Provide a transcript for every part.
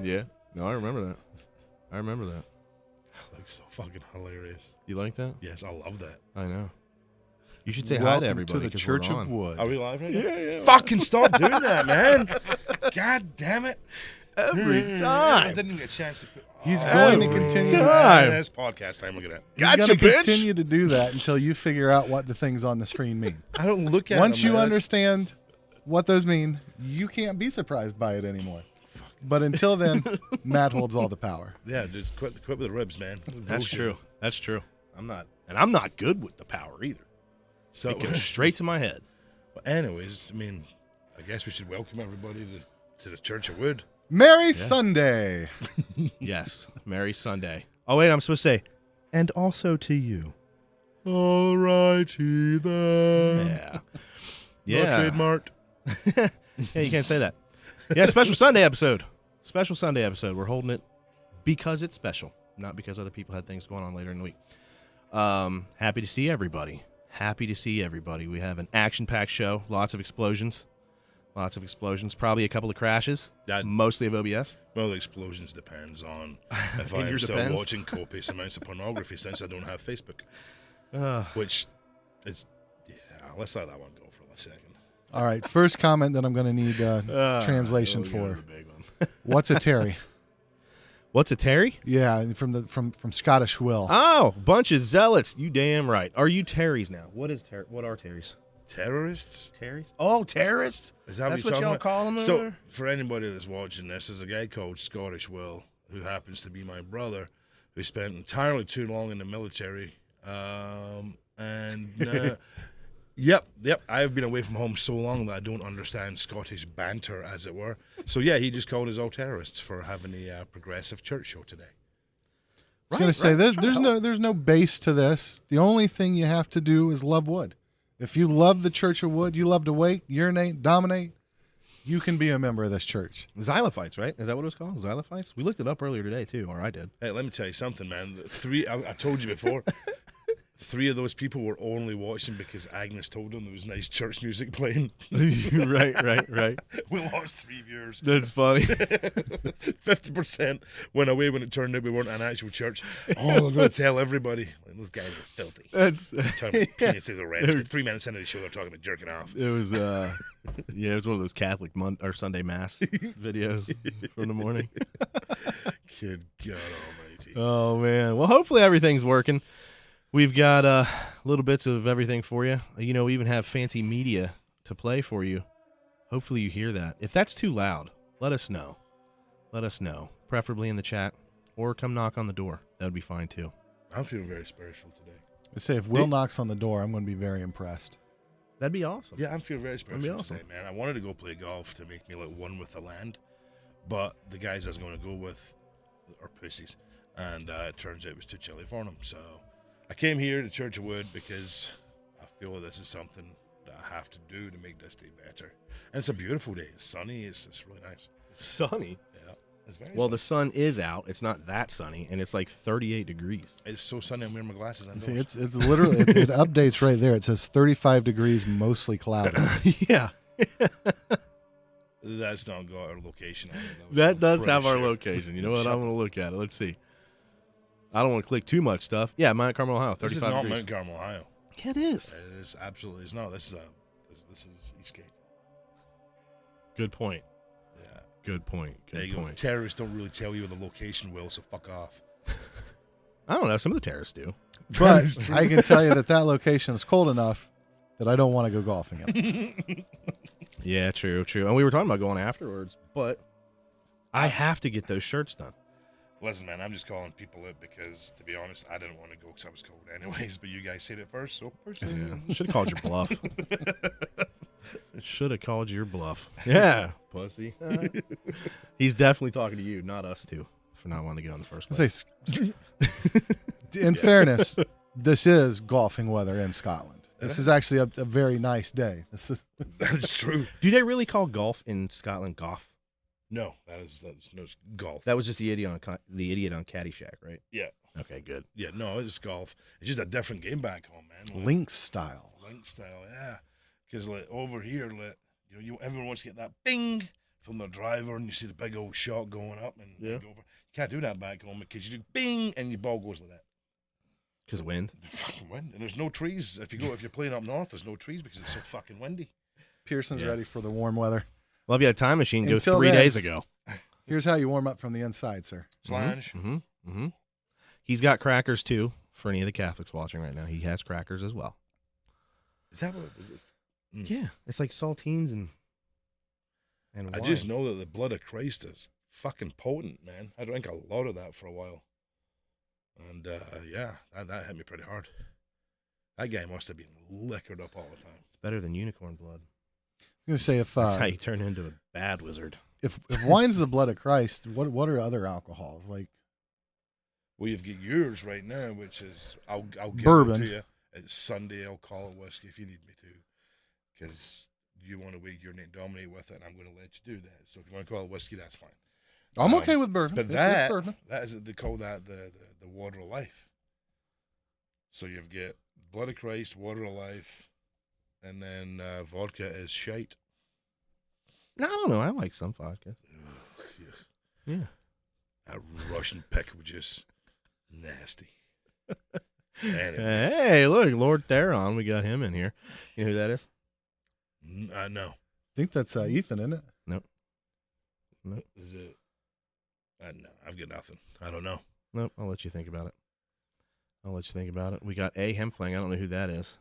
Yeah. No, I remember that. Looks so fucking hilarious. You like that? Yes, I love that. I know. You should say hi Welcome to everybody. to the 'cause Church we're of on. WUD. Are we live right now? Yeah. Fucking stop doing that, man. God damn it. Every I time. didn't get a chance to put... He's going to Every continue. time. That's podcast time. Look at that. He's Gotcha, going to bitch. continue to do that until you figure out what the things on the screen mean. I don't look at Once them, you man. understand what those mean, you can't be surprised by it anymore. But until then, Matt holds all the power. Yeah, just quit with the ribs, man. That's true. That's true. I'm not good with the power either. So, It goes straight to my head. well, anyways, I mean, I guess we should welcome everybody to the Church of WUD. Merry Sunday. Yes. Merry Sunday. Oh, wait, I'm supposed to say, and also to you. All righty then. Yeah. Not trademarked. Yeah, you can't say that. Yeah, special Sunday episode. Special Sunday episode. We're holding it because it's special, not because other people had things going on later in the week. Happy to see everybody. We have an action-packed show. Lots of explosions. Probably a couple of crashes. Mostly of OBS. Well, the explosions depends on if In I'm your still defense? watching copious amounts of pornography since I don't have Facebook. Which is, yeah, let's let that one go for a second. All right, first comment that I'm going to need translation for. What's a Terry? What's a Terry? Yeah, from Scottish Will. Oh, bunch of zealots. You damn right. Are you Terrys now? What are Terrys? Terrorists? Terrys? Oh, terrorists? Is that That's what what you're y'all talking call them about? over So, there? for anybody that's watching this, there's a guy called Scottish Will, who happens to be my brother, who spent entirely too long in the military. Yep. I've been away from home so long that I don't understand Scottish banter, as it were. So, yeah, he just called us all terrorists for having a progressive church show today. I was going to say, there's no base to this. The only thing you have to do is love wood. If you love the Church of WUD, you love to wake, urinate, dominate, you can be a member of this church. Xylophytes, right? Is that what it was called? Xylophytes? We looked it up earlier today, too, or I did. Hey, let me tell you something, man. I told you before, 3 of those people were only watching because Agnes told them there was nice church music playing. Right. We lost 3 viewers. That's funny. 50% went away when it turned out we weren't an actual church. Oh, I'm going to tell everybody. Like, those guys are filthy. That's Talking about penises are red. 3 minutes into the show, they're talking about jerking off. It was it was one of those Catholic or Sunday Mass videos from the morning. Good God almighty. Oh man. Well, hopefully everything's working. We've got little bits of everything for you. You know, we even have fancy media to play for you. Hopefully you hear that. If that's too loud, let us know. Preferably in the chat, or come knock on the door. That would be fine too. I'm feeling very spiritual today. I say, if Will knocks on the door, I'm going to be very impressed. That'd be awesome. Yeah, I'm feeling very spiritual awesome. today, man. I wanted to go play golf to make me like one with the land, but the guys I was going to go with are pussies, and it turns out it was too chilly for them. So I came here to Church of WUD because I feel this is something that I have to do to make this day better. And it's a beautiful day. It's sunny. It's really nice. Sunny. Yeah, it's very Well, sunny. the sun is out. It's not that sunny, and it's like 38 degrees. It's so sunny. I'm wearing my glasses. See, it's literally, it updates right there. It says 35 degrees, mostly cloudy. Yeah. That's not got our location on it. That does have our location. You know what? I'm going to look at it. Let's see. I don't want to click too much stuff. Yeah, Mount Carmel, Ohio, 35 This is not degrees. Mount Carmel, Ohio. Yeah, it is. It is absolutely. It's not. This is Eastgate. Good point. Yeah. Good point. There Good you go. point. Terrorists don't really tell you the location, Will, so fuck off. I don't know. Some of the terrorists do. But I can tell you that location is cold enough that I don't want to go golfing in it. Yeah, true. And we were talking about going afterwards, but I have to get those shirts done. Listen, man, I'm just calling people out because, to be honest, I didn't want to go because I was cold anyways, but you guys said it first, so Yeah. Should have called your bluff. Should have called your bluff. Yeah, pussy. He's definitely talking to you, not us two, for not wanting to go in the first I place. say, in fairness, this is golfing weather in Scotland. This is actually a very nice day. That's true. Do they really call golf in Scotland golf? No, that's no it's golf. That was just the idiot on Caddyshack, right? Yeah. Okay, good. Yeah, no, it's golf. It's just a different game back home, man. Like, Link style. Link style, yeah. Because like over here, like everyone wants to get that bing from the driver, and you see the big old shot going up, and Yeah. go over. You can't do that back home because you do bing, and your ball goes like that. Because of wind. The fucking wind, and there's no trees. If you're playing up north, there's no trees because it's so fucking windy. Pearson's ready for the warm weather. Well, if you had a time machine, go Until 3 then- days ago. Here's how you warm up from the inside, sir. Slange. Mm-hmm. Mm-hmm. He's got crackers, too, for any of the Catholics watching right now. He has crackers as well. Is that what it is? Yeah, it's like saltines and I wine. just know that the blood of Christ is fucking potent, man. I drank a lot of that for a while. And, that hit me pretty hard. That guy must have been liquored up all the time. It's better than unicorn blood. I'm gonna say That's how you turn into a bad wizard. if wine's the blood of Christ, what are other alcohols like? Well, you've got yours right now, which is, I'll give Bourbon. it to you. It's Sunday. I'll call it whiskey if you need me to. Because you want to wake urinate and dominate with it, and I'm going to let you do that. So if you want to call it whiskey, that's fine. I'm okay with bourbon. But It's bourbon. that is, they call that the water of life. So you've got blood of Christ, water of life, and then vodka is shite. No, I don't know. I like some vodka. Yeah. That Russian pickle juice, nasty. Anyways, Hey, look, Lord Theron. We got him in here. You know who that is? no. I think that's Ethan, isn't it? Is it? No, I've got nothing. I don't know. Nope. I'll let you think about it. We got A. Hemfling. I don't know who that is.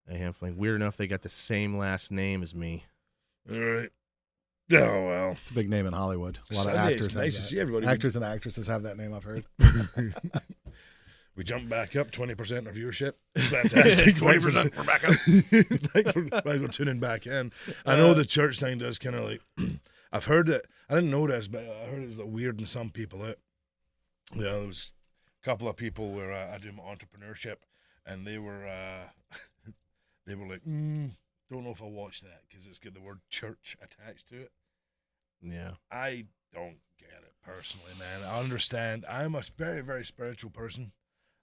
A. Hemfling. Weird enough, they got the same last name as me. All right. Oh, well. It's a big name in Hollywood. A lot of Sunday, actors. it's have nice to that. see everybody. Actors and actresses have that name, I've heard. We jumped back up 20% of viewership. It's fantastic. 20%. We're back up. Thanks for tuning back in. I know the church thing does kind of like, I've heard that, I didn't know this, but I heard it was like weird in some people out. You know, there was a couple of people where I do my entrepreneurship, and they were like, don't know if I'll watch that because it's got the word church attached to it. Yeah. I don't get it personally, man. I understand. I'm a very, very spiritual person.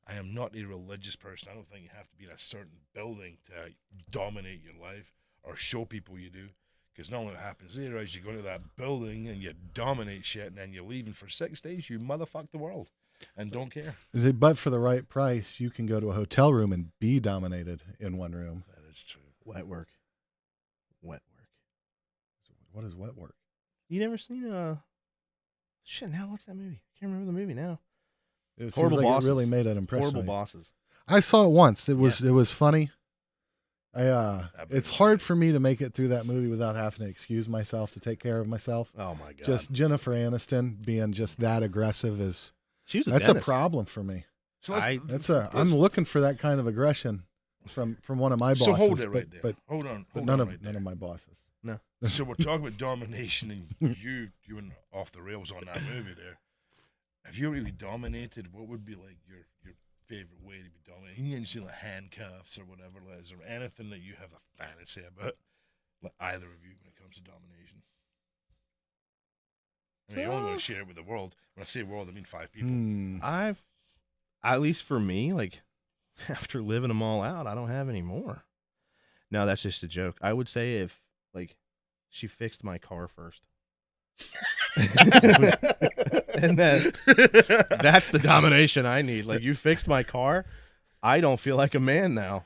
I am not a religious person. I don't think you have to be in a certain building to dominate your life or show people you do. Because normally what happens there is you go to that building and you dominate shit, and then you're leaving for 6 days. You motherfuck the world and don't care. But for the right price, you can go to a hotel room and be dominated in one room. That is true. Wet work. What is wet work? You never seen shit, now what's that movie? Can't remember the movie now. It seems Horrible like Bosses. It really made an impression. Horrible on you. Bosses. I saw it once. It was funny. It's hard for me to make it through that movie without having to excuse myself to take care of myself. Oh my god. Just Jennifer Aniston being just that aggressive She was that's dentist. a problem for me. So I'm looking for that kind of aggression from one of my bosses. So hold it right there. But hold on. none right of there. my bosses. No. So we're talking about domination, and you went off the rails on that movie there. If you were to be dominated, what would be like your favorite way to be dominated? You can see like handcuffs or whatever. Like, is there anything that you have a fantasy about, like either of you, when it comes to domination? I mean, you only want to share it with the world. When I say world, I mean 5 people. I've, at least for me, like, after living them all out, I don't have any more. No, that's just a joke. I would say if, like, she fixed my car first. And then that's the domination I need. Like, you fixed my car, I don't feel like a man now.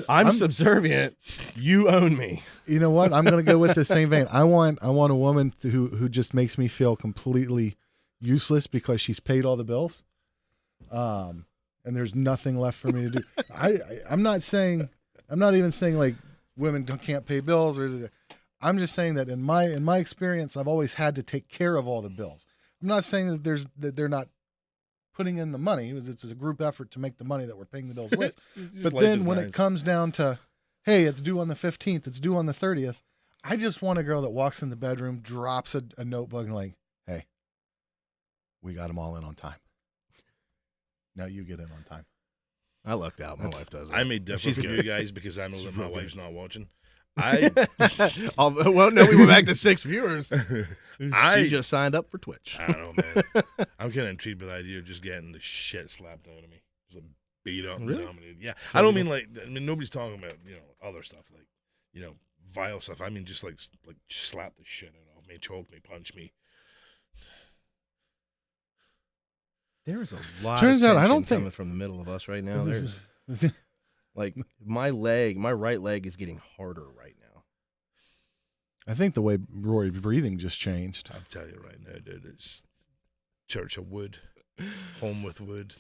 I'm subservient. You own me. You know what? I'm going to go with the same vein. I want a woman who just makes me feel completely useless because she's paid all the bills, and there's nothing left for me to do. I'm not even saying like women can't pay bills, or I'm just saying that in my experience, I've always had to take care of all the bills. I'm not saying that they're not putting in the money. It's a group effort to make the money that we're paying the bills with. But then when it comes down to, hey, it's due on the 15th, it's due on the 30th, I just want a girl that walks in the bedroom, drops a notebook and like, hey, we got them all in on time. Now you get in on time. I lucked out. My wife does it. I may differ from you guys because I know that my wife's not watching. Well, no, we went back to 6 viewers. She just signed up for Twitch. I don't know, man. I'm kind of intrigued by the idea of just getting the shit slapped out of me. Just like beat up and Really? dominated. Yeah. I don't mean like, nobody's talking about, other stuff like, vile stuff. I mean, just like slap the shit out of me, choke me, punch me. There is a lot. Turns of out I tension don't think coming from the middle of us right now. There's like my right leg is getting harder right now. I think the way Rory's breathing just changed. I'll tell you right now, dude. It's Church of WUD, home with WUD.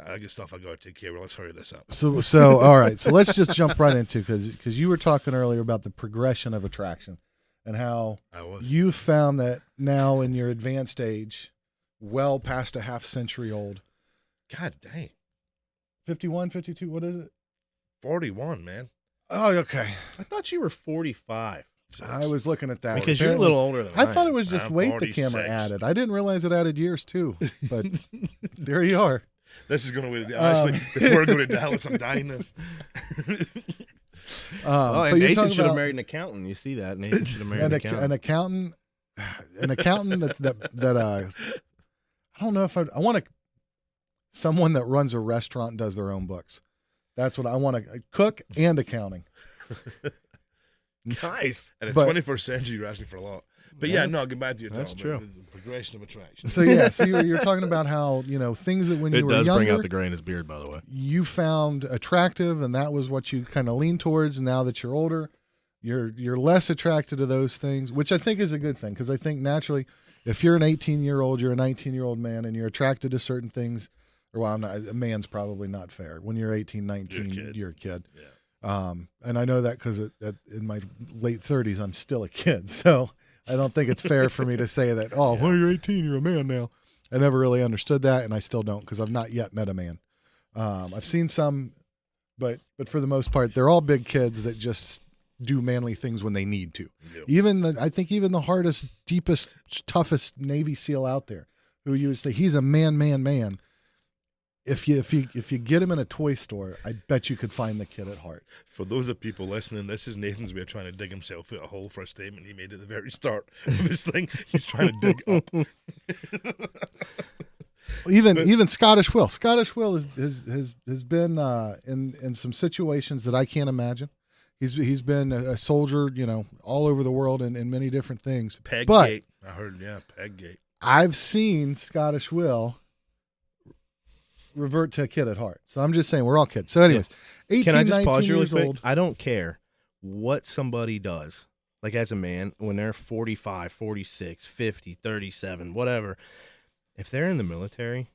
I get stuff I got to take care of. Let's hurry this up. So all right. So let's just jump right into because you were talking earlier about the progression of attraction and how you found that now in your advanced age, well past a half century old. God dang. 51, 52, what is it? 41, man. Oh, okay. I thought you were 45. I was looking at that. Because you're a little older than I thought am. it was just I'm weight 46. the camera added. I didn't realize it added years too, but there you are. This is going to be honestly, before I go to Dallas, I'm dying this. And Nathan should have married an accountant. You see that? Nathan should have married an accountant. An accountant that I don't know if I want someone that runs a restaurant and does their own books. That's what I want to cook and accounting. Nice. And in the 21st century, you're asking for a lot. But yeah, no, get back to your That's talk, true. The progression of attraction. So yeah, so you're talking about how, things that when you were younger. It does bring out the gray in his beard, by the way. You found attractive, and that was what you kind of lean towards. Now that you're older, you're less attracted to those things, which I think is a good thing, because I think naturally, if you're an 18-year-old, you're a 19-year-old man, and you're attracted to certain things, a man's probably not fair. When you're 18, 19, you're a kid. Yeah. And I know that because in my late 30s, I'm still a kid. So I don't think it's fair for me to say that, well, you're 18, you're a man now. I never really understood that, and I still don't, because I've not yet met a man. I've seen some, but for the most part, they're all big kids that just do manly things when they need to. Yep. I think even the hardest, deepest, toughest Navy SEAL out there, who you would say he's a man. If you get him in a toy store, I bet you could find the kid at heart. For those of people listening, this is Nathan's way of trying to dig himself out a hole for a statement he made at the very start of his thing. He's trying to dig up. Even Scottish Will. Scottish Will has been in some situations that I can't imagine. He's been a soldier, all over the world in many different things. Peggate. I heard, Peggate. I've seen Scottish Will revert to a kid at heart. So I'm just saying we're all kids. So anyways, 18, Can I just 19 pause you really years quick? old. I don't care what somebody does, like as a man, when they're 45, 46, 50, 37, whatever. If they're in the military,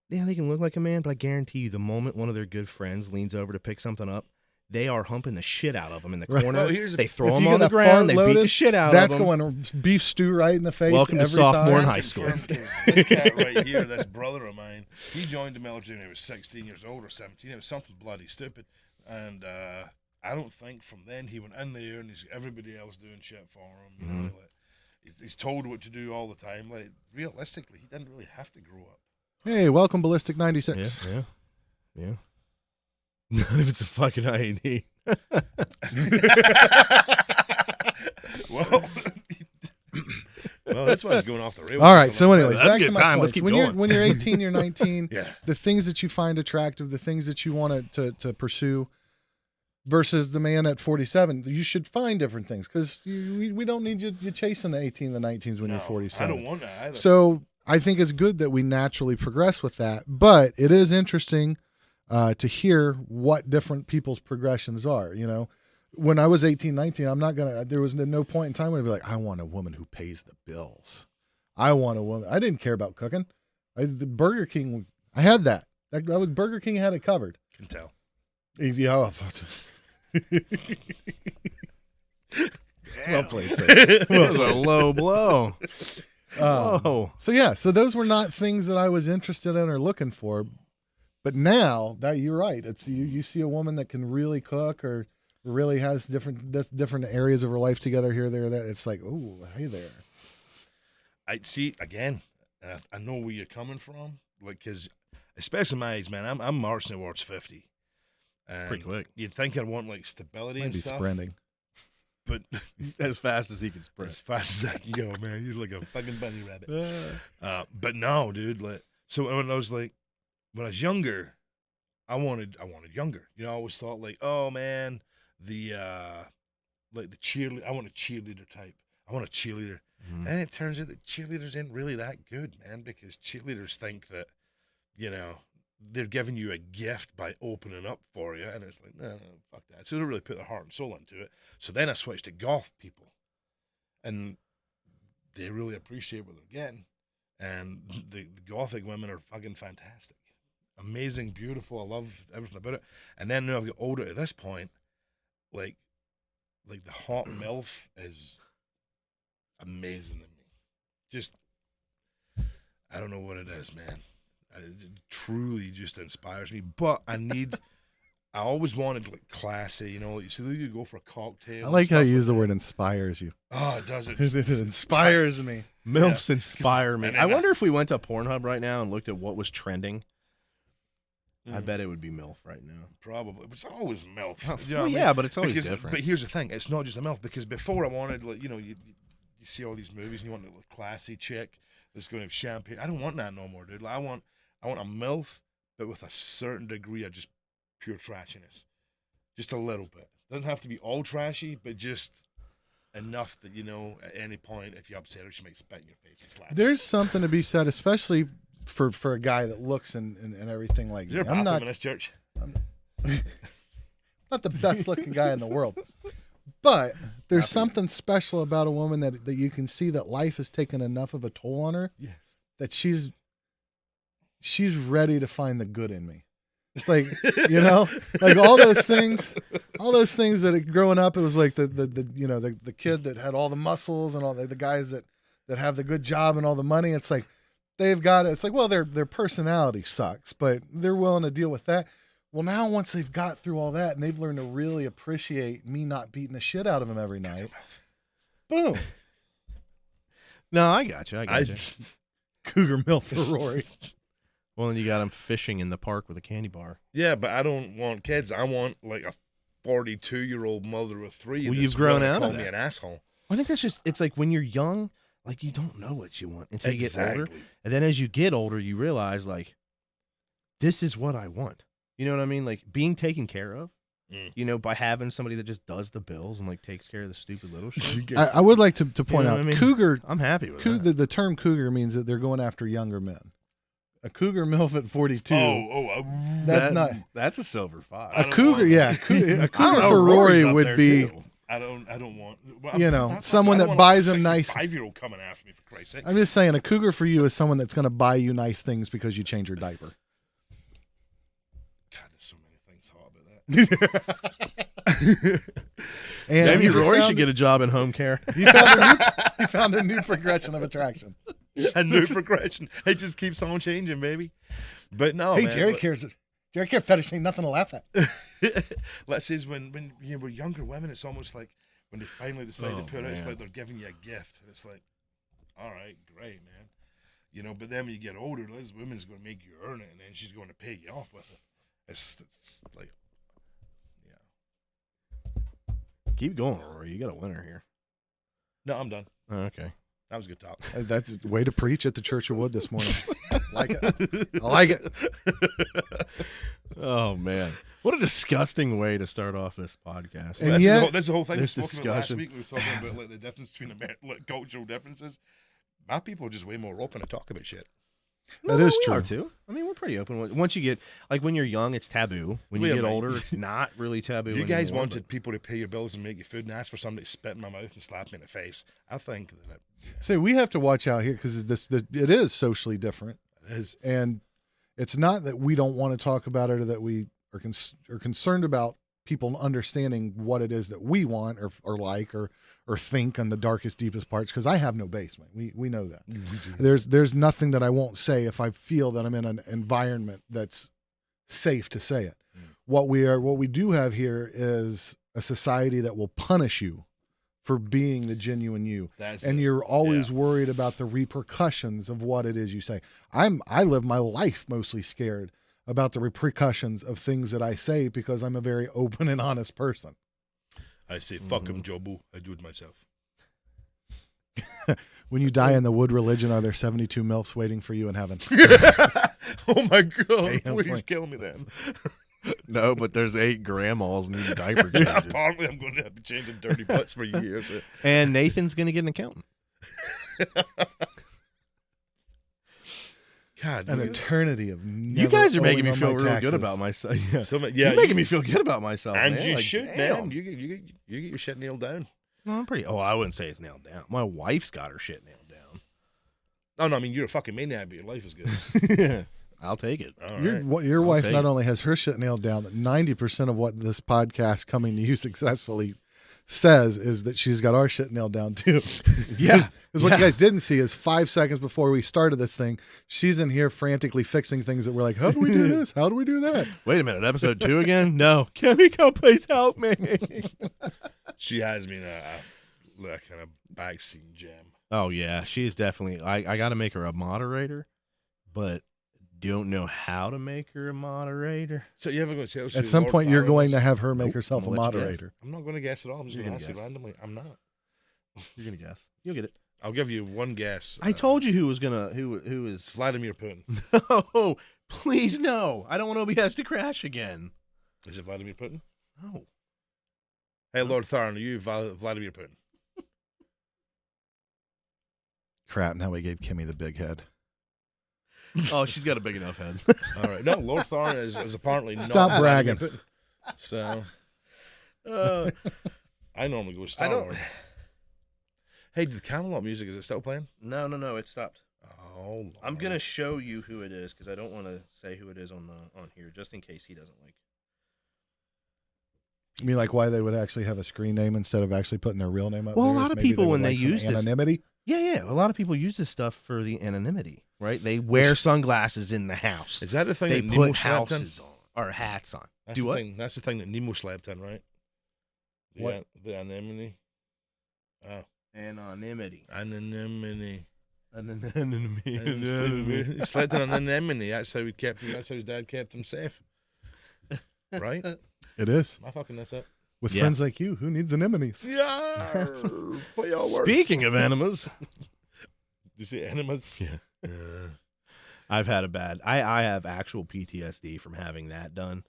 yeah, they can look like a man, but I guarantee you the moment one of their good friends leans over to pick something up, they are humping the shit out of them in the corner. They throw them on the ground. They beat the shit out of them. That's going beef stew right in the face. Welcome to sophomore in high school. This cat right here, this brother of mine, he joined the military when he was 16 years old or 17. It was something bloody stupid. And I don't think from then he went in there and he's everybody else doing shit for him. He's told what to do all the time. Like, realistically, he didn't really have to grow up. Hey, welcome Ballistic 96. Yeah. Not if it's a fucking IED. Well, that's why it's going off the rails. All right. So, anyways, that's back a good to my time. point. Let's keep when going. When you're 18, you're 19. Yeah. The things that you find attractive, the things that you want to pursue, versus the man at 47, you should find different things, because we don't need you chasing the 18, the 19s when you're 47. I don't want that either. So I think it's good that we naturally progress with that, but it is interesting to hear what different people's progressions are. When I was 18, 19, there was no point in time when I'd be like, I want a woman who pays the bills. I want a woman. I didn't care about cooking. The Burger King, I had that. That was Burger King had it covered. Can tell. Easy. Oh. Well played, sir. That was a low blow. So those were not things that I was interested in or looking for. But now that you're right, it's you see a woman that can really cook or really has different areas of her life together here, there, that. It's like, oh, hey there. I see again. I know where you're coming from, because especially my age, man. I'm marching towards 50. Pretty quick. You'd think I'd want stability and stuff. Sprinting, but as fast as he can sprint. As fast as I can go, man. You're like a fucking bunny rabbit. But no, dude. So when I was younger, I wanted younger. I always thought oh man, the like the cheerleader. I want a cheerleader type. I want a cheerleader. And it turns out that cheerleaders ain't really that good, man, because cheerleaders think that, you know, they're giving you a gift by opening up for you, and it's like, no, fuck that. So they don't really put their heart and soul into it. So then I switched to golf people, and they really appreciate what they're getting, and the gothic women are fucking fantastic. Amazing, beautiful, I love everything about it. And then now I've got older at this point, like the hot MILF is amazing to me. Just, I don't know what it is, man. It truly just inspires me. But I always wanted like classy, you know. So you go for a cocktail. I like how you use the word inspires you. Oh, it does. It inspires me. MILFs inspire me. and I wonder if we went to Pornhub right now and looked at what was trending. I bet it would be MILF right now. Probably. It's always MILF. Oh, You know what I mean? yeah, but it's always different. But here's the thing. It's not just a MILF, because before I wanted, like, you know, you see all these movies and you want a classy chick that's going to have champagne. I don't want that no more, dude. Like, I want a MILF, but with a certain degree of just pure trashiness. Just a little bit. Doesn't have to be all trashy, but just enough that, you know, at any point, if you upset her, she might spit in your face and slap you. There's something to be said, especially for a guy that looks and everything like Is there a that. bathroom in this church? Not the best looking guy in the world, but there's something special about a woman that you can see that life has taken enough of a toll on her. Yes. That she's ready to find the good in me. It's like, you know, like all those things that growing up, it was like the kid that had all the muscles and all the guys that have the good job and all the money. It's like they've got it. It's like, well, their personality sucks, but they're willing to deal with that. Well, now once they've got through all that and they've learned to really appreciate me not beating the shit out of them every night, boom. No, I got you. Cougar milk for Rory. Well, then you got him fishing in the park with a candy bar. Yeah, but I don't want kids. I want like a 42-year-old mother of 3. Well, you've grown out of call that. me an asshole. I think that's just, it's like when you're young, like you don't know what you want until you get older. Exactly. And then as you get older, you realize like, this is what I want. You know what I mean? Like being taken care of, you know, by having somebody that just does the bills and like takes care of the stupid little shit. I would like to point out, what I mean? cougar. I'm happy with that. The term cougar means that they're going after younger men. A cougar MILF at 42. That's a silver fox. A cougar, a cougar for Rory would be. Too. I don't want. Well, you know, someone that buys him nice. 5-year-old coming after me, for Christ's sake. I'm just saying, a cougar for you is someone that's going to buy you nice things because you change your diaper. God, there's so many things hot about that. And maybe Rory should get a job in home care. He found a new progression of attraction. A new progression. It just keeps on changing, baby. But no, hey, man, Jerry cares. Jerry care fetish ain't nothing to laugh at. Let's say when you were younger women, it's almost like when they finally decide to put it, it's like they're giving you a gift. And it's like, all right, great, man. You know, but then when you get older, this woman's going to make you earn it, and then she's going to pay you off with it. It's like, yeah. Keep going, Rory. You got a winner here. No, I'm done. Oh, okay. That was a good talk. That's the way to preach at the Church of WUD this morning. Like it. I like it. Oh, man. What a disgusting way to start off this podcast. And that's the whole thing we this were talking about last discussion. week. We were talking about like the difference between like, cultural differences. My people are just way more open to talk about shit. That is we true. are too. I mean, we're pretty open. Once you get, like when you're young, it's taboo. When you get older, it's not really taboo You guys anymore, wanted people to pay your bills and make you food and ask for somebody to spit in my mouth and slap me in the face. I think that See, we have to watch out here because it is socially different. it is. And it's not that we don't want to talk about it or that we are concerned about people understanding what it is that we want or like or think on the darkest, deepest parts, because I have no basement. We know that. There's nothing that I won't say if I feel that I'm in an environment that's safe to say it. What we do have here is a society that will punish you for being the genuine you. You're always worried about the repercussions of what it is you say. I live my life mostly scared about the repercussions of things that I say because I'm a very open and honest person. I say, fuck him, Jobu. I do it myself. When you die in the WUD religion, are there 72 MILFs waiting for you in heaven? Oh, my God. Hey, Please kill me then. No, but there's 8 grandmas needing diaper changes. Apparently, I'm going to have to change them dirty butts for years. And Nathan's going to get an accountant. God, An eternity of You guys are making me owing feel on my real taxes. good about myself. Yeah. You're You're making me feel good about myself, and man. you Like, should, damn. man. You get your shit nailed down. No, I'm pretty. Oh, I wouldn't say it's nailed down. My wife's got her shit nailed down. Oh no, I mean you're a fucking maniac, but your life is good. I'll take it. All right. Your wife take not it. only has her shit nailed down, but 90% of what this podcast coming to you successfully says is that she's got our shit nailed down too. Yeah. Because what you guys didn't see is 5 seconds before we started this thing, she's in here frantically fixing things that we're like, how do we do this? How do we do that? Wait a minute, episode 2 again? No. Kimiko, please help me. She has me in a kind of backseat jam. Oh, yeah. She's definitely. I got to make her a moderator, but don't know how to make her a moderator. So you ever going to tell? At some point, you're going to have her make Nope. herself a I'm gonna let you moderator. I'm not going to guess at all. I'm just You're going to gonna ask you guess. randomly. I'm not. You're going to guess. You'll get it. I'll give you one guess. I told you who was going to. Who It's is. Vladimir Putin. No, please, no. I don't want OBS to crash again. Is it Vladimir Putin? No. Hey, Lord Tharn, are you Vladimir Putin? Crap, now we gave Kimmy the big head. Oh, she's got a big enough head. All right. No, Lord Tharn is apparently Stop not bragging. Vladimir Putin. So Uh, I normally go Star Lord. Hey, did Camelot music, is it still playing? no, it stopped. Oh, Lord. I'm gonna show you who it is because I don't want to say who it is on here, just in case he doesn't like. I mean, like why they would actually have a screen name instead of actually putting their real name up Well, a there is lot of maybe people would when they like some use this- anonymity. Yeah. A lot of people use this stuff for the anonymity, right? They wear sunglasses in the house. Is that the thing They that Nemo put slept in? houses on or hats on. That's Do the what? thing. That's the thing that Nemo slept in, right? What? The anonymity. Oh, Anonymity. anonymity. Anonymity. He slept in an anemone. That's how he kept. That's how his dad kept him safe. Right? It is. Am I fucking this up? With Yeah. friends like you, who needs anemones? Yeah. Put your words. Speaking of enemas, You say enemas? yeah, I've had a bad. I have actual PTSD from having that done.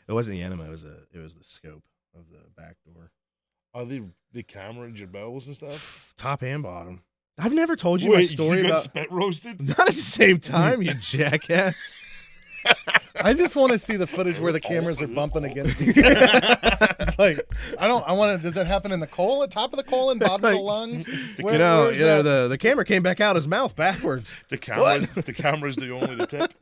It wasn't the enema. It was the scope of the back door, Are they camera your bowels and stuff? top and bottom. I've never told you my story you got about. spit roasted? Not at the same time, you jackass. I just want to see the footage where the cameras are bumping against each other. It's like I want to. Does that happen in the colon, top of the colon, bottom of the lungs? Where's that? the camera came back out his mouth backwards. The camera's the only the tip.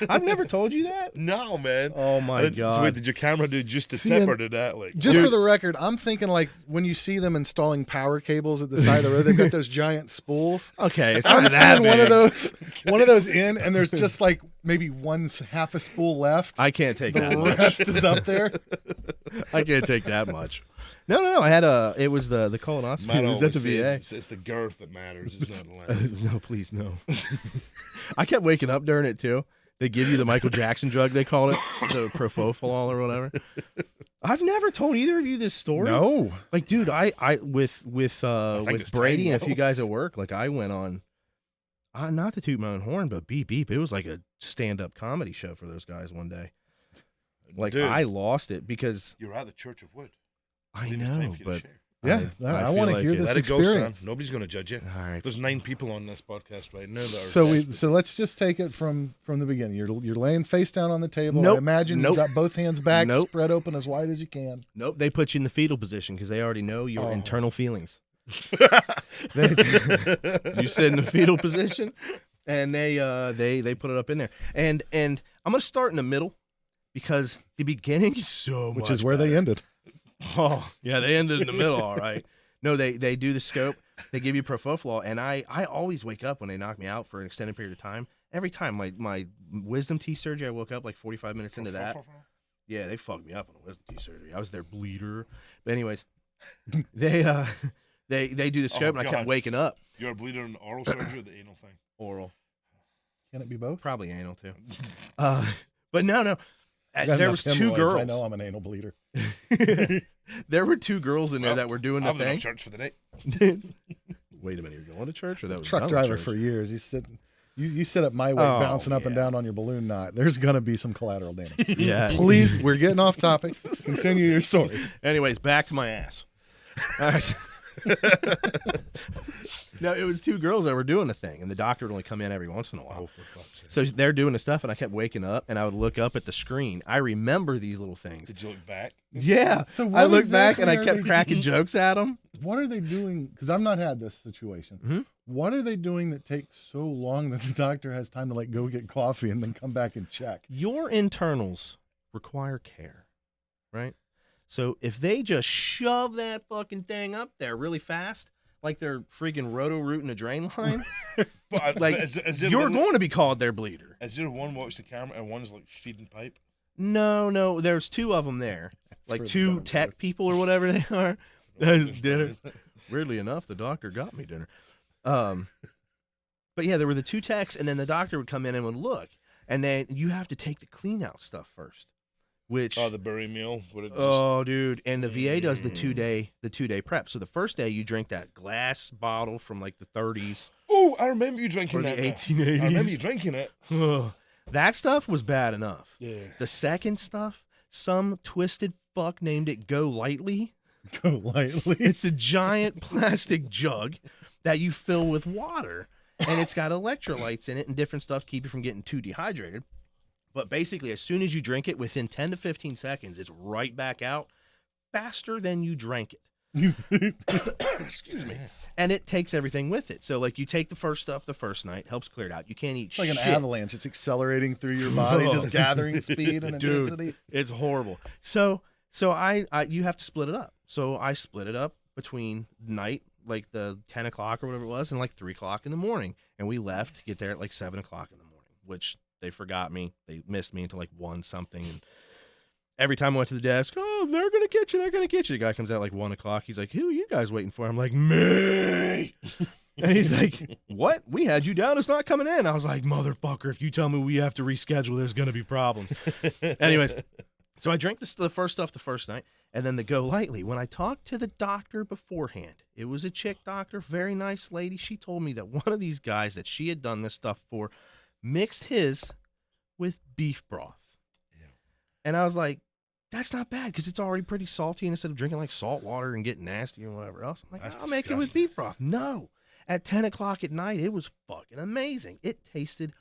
I've never told you that. No, man. Oh my So god! wait, did your camera do just the See, tip and or did that like? Just for the record, I'm thinking like when you see them installing power cables at the side of the road, they've got those giant spools. Okay, it's I'm not that seeing one of big. those in, and there's just like maybe half a spool left. I can't take that The much. rest is up there. I can't take that much. No. I had it was the colonoscopy. Matt It was at the always VA. says it's the girth that matters. It's not the length. No, please, no. I kept waking up during it too. They give you the Michael Jackson drug, they called it, the propofol or whatever. I've never told either of you this story. No, Like, dude, I with it's Brady time and a now. few guys at work, like I went on, not to toot my own horn, but beep beep. It was like a stand-up comedy show for those guys one day. Like Dude, I lost it because you're at the Church of WUD. I Think it's time know, for you to but share. yeah, I feel want to like hear it. this Let it go, experience. son. Nobody's going to judge you. all right. There's 9 people on this podcast right now that are. So let's just take it from the beginning. You're laying face down on the table. Nope. I imagine Nope. you've got both hands back, Nope. spread open as wide as you can. Nope, they put you in the fetal position because they already know your Oh. internal feelings. You sit in the fetal position, and they put it up in there. And I'm gonna start in the middle because the beginning is so Which much is where better. they ended. Oh yeah, they ended in the middle. All right. No, they do the scope. They give you propofol, and I always wake up when they knock me out for an extended period of time. Every time my wisdom teeth surgery, I woke up like 45 minutes into that. Yeah, they fucked me up on the wisdom teeth surgery. I was their bleeder. But anyways, they do the scope, and I kept God. waking up. You're a bleeder in oral surgery or the anal thing? Oral, Can it be both? probably anal too. But no. I got There enough was 2 hemorrhoids. girls. I know I'm an anal bleeder. There were 2 girls in there that were doing the I've enough thing. church for the day. Wait a minute, you're going to church or that was Truck done with driver church? for years. You You set up my weight bouncing up and down on your balloon knot. There's going to be some collateral damage. Yeah. Please, we're getting off topic. Continue your story. Anyways, back to my ass. All right. No, it was two girls that were doing the thing, and the doctor would only come in every once in a while. Oh, for fuck's sake. So they're doing the stuff, and I kept waking up, and I would look up at the screen. I remember these little things. Did you look back? Yeah. So I looked exactly back, and I are kept they- cracking jokes at them. What are they doing? Because I've not had this situation. Mhm. What are they doing that takes so long that the doctor has time to like go get coffee and then come back and check? Your internals require care, right? So if they just shove that fucking thing up there really fast, like they're freaking roto-rooting a drain line, But like is there you're one, going to be called their bleeder. Is there one watch the camera and one's like feeding pipe? No, there's two of them there, like for the two dog tech birth. people or whatever they are. That's dinner. Weirdly enough, the doctor got me dinner. But yeah, there were the two techs, and then the doctor would come in and would look, and then you have to take the clean out stuff first, which Oh, the bury meal. Would it just, oh, dude, and the VA does the 2-day prep. So the first day you drink that glass bottle from like the 30s oh, I remember you drinking or the that. now. 1880s. I remember you drinking it. Ugh. That stuff was bad enough. Yeah. The second stuff, some twisted fuck named it Go Lightly. Go lightly. It's a giant plastic jug that you fill with water, and it's got electrolytes in it and different stuff to keep you from getting too dehydrated. But basically, as soon as you drink it, within 10 to 15 seconds, it's right back out faster than you drank it. Excuse me. And it takes everything with it. So, like, you take the first stuff the first night, helps clear it out. You can't eat It's like shit. an avalanche. It's accelerating through your body, just gathering speed and Dude, intensity. it's horrible. So I you have to split it up. So I split it up between night, like the 10 o'clock or whatever it was, and like 3 o'clock in the morning. And we left to get there at like 7 o'clock in the morning, which they forgot me. They missed me until like 1 something. And every time I went to the desk, oh, they're going to get you. They're going to get you. The guy comes out like 1 o'clock. He's like, who are you guys waiting for? I'm like, me. And he's like, what? We had you down. It's not coming in. I was like, motherfucker, if you tell me we have to reschedule, there's going to be problems. Anyways, so I drank the first stuff the first night, and then the Go Lightly. When I talked to the doctor beforehand, it was a chick doctor, very nice lady. She told me that one of these guys that she had done this stuff for mixed his with beef broth. Yeah. And I was like, that's not bad because it's already pretty salty. And instead of drinking like salt water and getting nasty and whatever else, I'm like, That's I'll make it with disgusting. beef broth. No. At 10 o'clock at night, it was fucking amazing. It tasted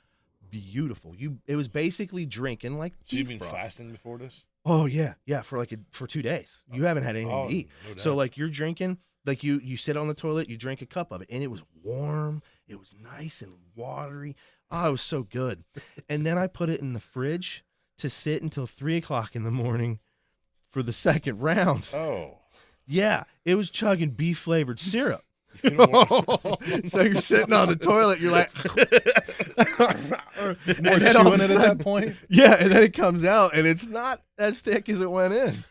beautiful. It was basically drinking like So you've beef been broth. fasting before this? Oh yeah, for 2 days. You haven't had anything to eat. no doubt. So like you're drinking, like you sit on the toilet, you drink a cup of it, and it was warm. It was nice and watery. Oh, it was so good. And then I put it in the fridge to sit until 3 o'clock in the morning for the second round. Oh. Yeah, It was chugging beef flavored syrup. You know what? So you're sitting on the toilet, you're like, and more then all of chewing a it at sudden- that point. yeah, and then it comes out, and it's not as thick as it went in.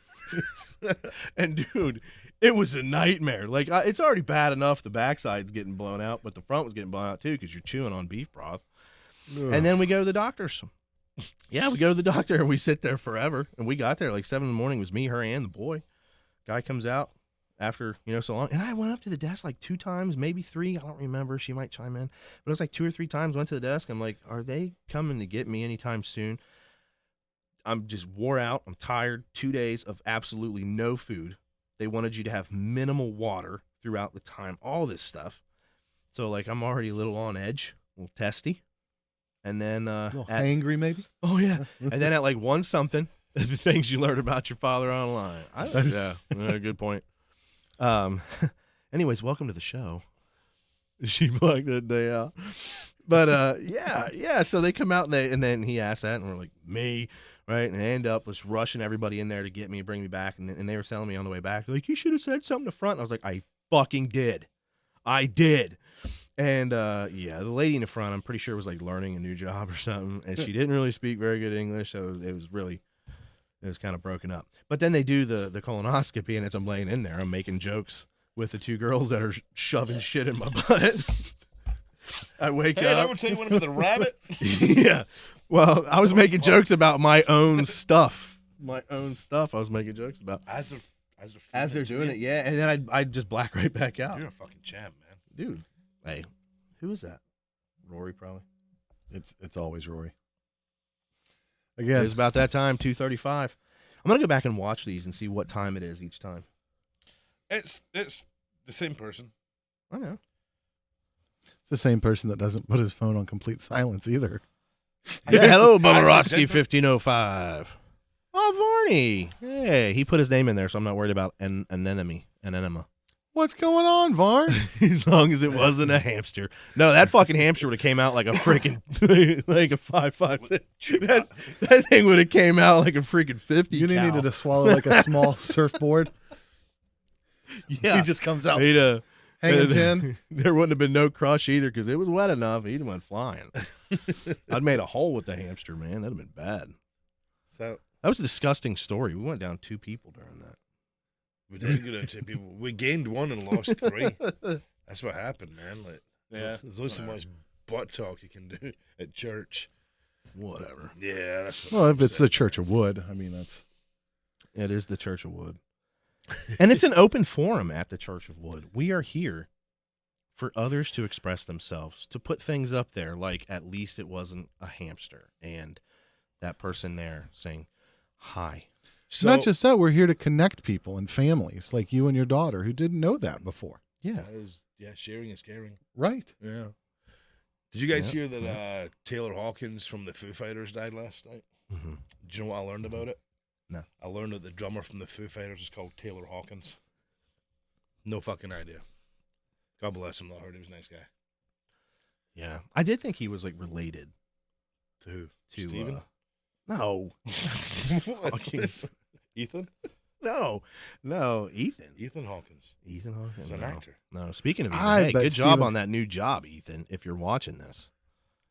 And dude, it was a nightmare. Like it's already bad enough the backside's getting blown out, but the front was getting blown out too because you're chewing on beef broth. And then we go to the doctor's. Yeah, we go to the doctor and we sit there forever. And we got there like 7 in the morning. It was me, her, and the boy. Guy comes out after so long, and I went up to the desk like 2 times, maybe 3. I don't remember. She might chime in, but it was like 2 or 3 times. Went to the desk. I'm like, are they coming to get me anytime soon? I'm just wore out. I'm tired. 2 days of absolutely no food. They wanted you to have minimal water throughout the time. All this stuff. So like I'm already a little on edge, a little testy. And then A little hangry, maybe. oh yeah, and then at like 1 something, the things you learned about your father online. Yeah, good point. Anyways, welcome to the show. She blacked that day out. But yeah. So they come out and then he asked that, and we're like, me, right? And I end up just rushing everybody in there to get me, bring me back, and they were telling me on the way back, like, you should have said something to front. And I was like, I fucking did. I did. And the lady in the front, I'm pretty sure was like learning a new job or something, and she didn't really speak very good English, so it was kind of broken up. But then they do the colonoscopy, and as I'm laying in there, I'm making jokes with the 2 girls that are shoving shit in my butt. I wake Hey, I up. never tell you one about the rabbits. Yeah. Well, I was making jokes about my own stuff. I was making jokes about as they're doing it. Yeah, and then I'd just black right back out. You're a fucking champ, man. Dude, hey, who is that? Rory, probably. It's always Rory. It Again, is about that time, 2:35. I'm gonna go back and watch these and see what time it is each time. It's the same person. I know. it's the same person that doesn't put his phone on complete silence either. Yeah, hello, Bubba Actually, Roski, 1505. Oh, Varney. Hey, he put his name in there, so I'm not worried about an enema. What's going on, Varn? As long as it wasn't a hamster. No, that fucking hamster would have came out like a freaking like a 5.56. That thing would have came out like a freaking 50. You cow. needed to swallow like a small surfboard. Yeah, He just comes out He'd, hanging 10. There wouldn't have been no crush either because it was wet enough. He'd went flying. I'd made a hole with the hamster, man. That'd have been bad. So That was a disgusting story. We went down 2 people during that. we did get into people. We gained 1 and lost 3. That's what happened, man. Like, Yeah. there's only so much butt talk you can do at church. Whatever. Yeah, that's what Well, I'm if it's saying. the Church of WUD, I mean, that's. It is the Church of WUD. And it's an open forum at the Church of WUD. We are here for others to express themselves, to put things up there like at least it wasn't a hamster and that person there saying, hi. So, Not just that, we're here to connect people and families like you and your daughter who didn't know that before. Yeah. that is, sharing is caring. Right. Yeah. Did you guys Yeah, hear that Taylor Hawkins from the Foo Fighters died last night? Mm-hmm. Do you know what I learned about it? No. I learned that the drummer from the Foo Fighters is called Taylor Hawkins. No fucking idea. God bless him, though. I heard he was a nice guy. Yeah. I did think he was like related To who? to Steven? No. Hawkins. Ethan? No, Ethan. Ethan Hawkins. Ethan Hawkins. He's an No. actor. No, speaking of Ethan, I hey, bet good job Steven- on that new job, Ethan. If you're watching this,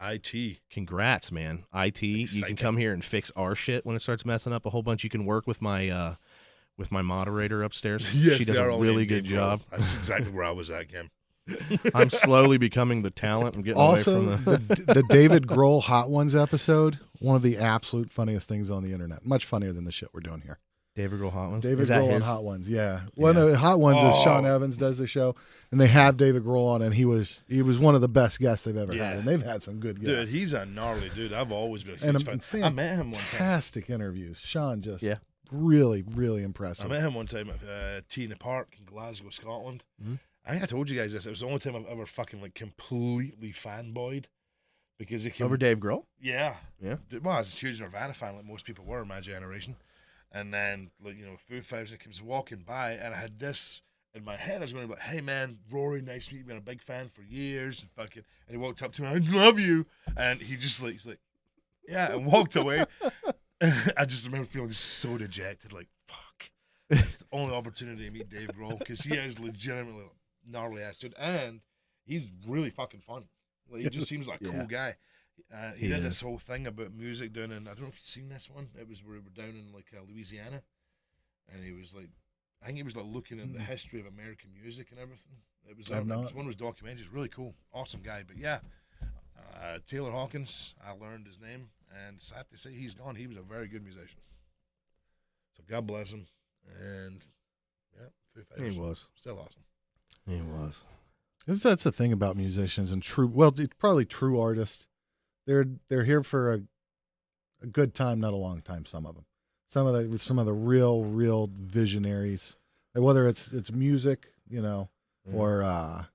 IT. congrats, man. IT, you can Exciting. come here and fix our shit when it starts messing up a whole bunch. You can work with my moderator upstairs. She does they are a all really named good Dave Grohl. job. That's exactly where I was at, Kim. I'm slowly becoming the talent. I'm getting Also, away from the. the David Grohl Hot Ones episode, one of the absolute funniest things on the internet. Much funnier than the shit we're doing here. David Grohl Hot Ones. David Is that Grohl on his? Hot Ones, yeah. Well, no, Hot Ones is Sean Evans does the show, and they have David Grohl on, and he was one of the best guests they've ever had, and they've had some good Dude, guests. he's a gnarly dude. I've always been a And huge fan. I met him one time. Fantastic interviews. Sean just Yeah. really, really I impressive. met him one time at Tina Park in Glasgow, Scotland. Mm-hmm. I think I told you guys this. It was the only time I've ever fucking like completely fanboyed because he came Over Dave Grohl. Yeah. Yeah. Well, I was a huge Nirvana fan, like most people were in my generation. And then, like, Foo Fighters, I was walking by, and I had this in my head. I was going to be like, hey, man, Rory, nice to meet you. Been a big fan for years. And he walked up to me, I love you. And he just, he's like, yeah, and walked away. I just remember feeling so dejected, like, fuck. That's the only opportunity to meet Dave Grohl, because he is legitimately gnarly ass dude. And he's really fucking funny. Like, he just seems like a cool guy. He did this whole thing about music down in, I don't know if you've seen this one. It was where we were down in Louisiana, and he was like, I think he was like looking at the history of American music and everything. It was one of his documentaries. Really cool, awesome guy. But yeah, Taylor Hawkins, I learned his name, and sad to say he's gone. He was a very good musician. So God bless him, and yeah, Foo Fighters. He was Still awesome. He was. That's the thing about musicians and it's probably true artists. They're here for a good time, not a long time. Some of them, some of the real visionaries, whether it's music, or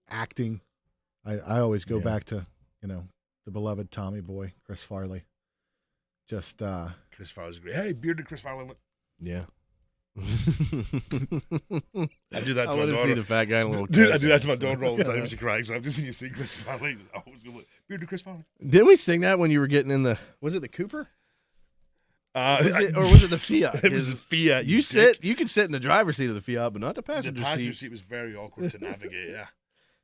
acting. I always go back to the beloved Tommy Boy, Chris Farley. Just Chris Farley's great. Hey, bearded Chris Farley. Yeah. I do that to I my want to daughter. see the fat guy in a little. Dude, I do that to my daughter all the time. She cries. I'm just when you see Chris Farley, I always go like, bearded Chris Farley. Didn't we sing that when you were getting in the? Was it the Cooper? Or Was it the Fiat? It was the Fiat. You can sit in the driver's seat of the Fiat, but not the The passenger passenger seat. seat was very awkward to navigate. Yeah.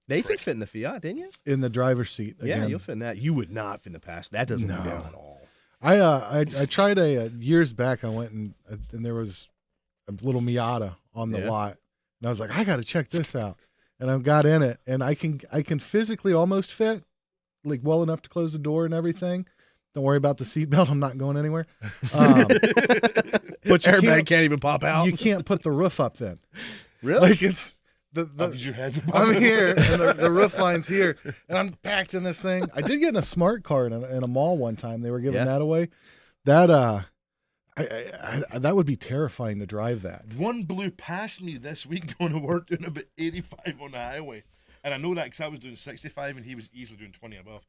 Nathan fit in the Fiat, didn't you? in the driver's seat. Yeah, again. you'll fit in that. You would not fit in the passenger. That doesn't go No. down at all. I tried years back. I went and there was a little Miata on the lot, and I was like, I got to check this out. And I got in it, and I can physically almost fit, like well enough to close the door and everything. Don't worry about the seatbelt. I'm not going anywhere. But Airbag can't even pop out. You can't put the roof up then. Really? Like Because your head's above I'm it. here, and the roof line's here, and I'm packed in this thing. I did get in a smart card in a mall one time. They were giving that away. That that would be terrifying to drive that. One blew past me this week going to work doing about 85 on the highway. And I know that because I was doing 65 and he was easily doing 20 above.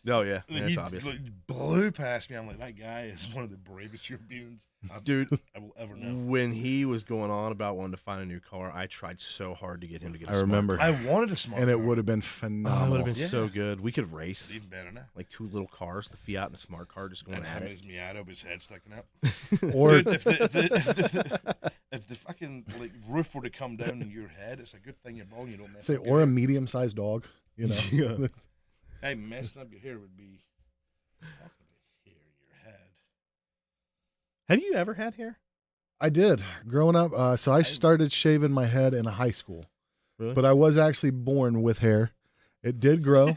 Oh, yeah. And That's he obvious. blew past me. I'm like, that guy is one of the bravest Europeans Dude, I will ever know. when he was going on about wanting to find a new car, I tried so hard to get him to get a I smart remember. car. I wanted a smart And it car. would have been Oh, it phenomenal. would have been so good. We could race. It's even better now. Like two little cars, the Fiat and the smart car, just going And at having it. his Miata with his head sticking out. Or Dude, if the fucking roof were to come down on your head, it's a good thing you're bald. You don't mess say, up your or a hair. medium-sized dog. You know. Hey, messing up your hair would be. Talking about hair, your head. Have you ever had hair? I did growing up. So I started shaving my head in high school, Really? but I was actually born with hair. It did grow.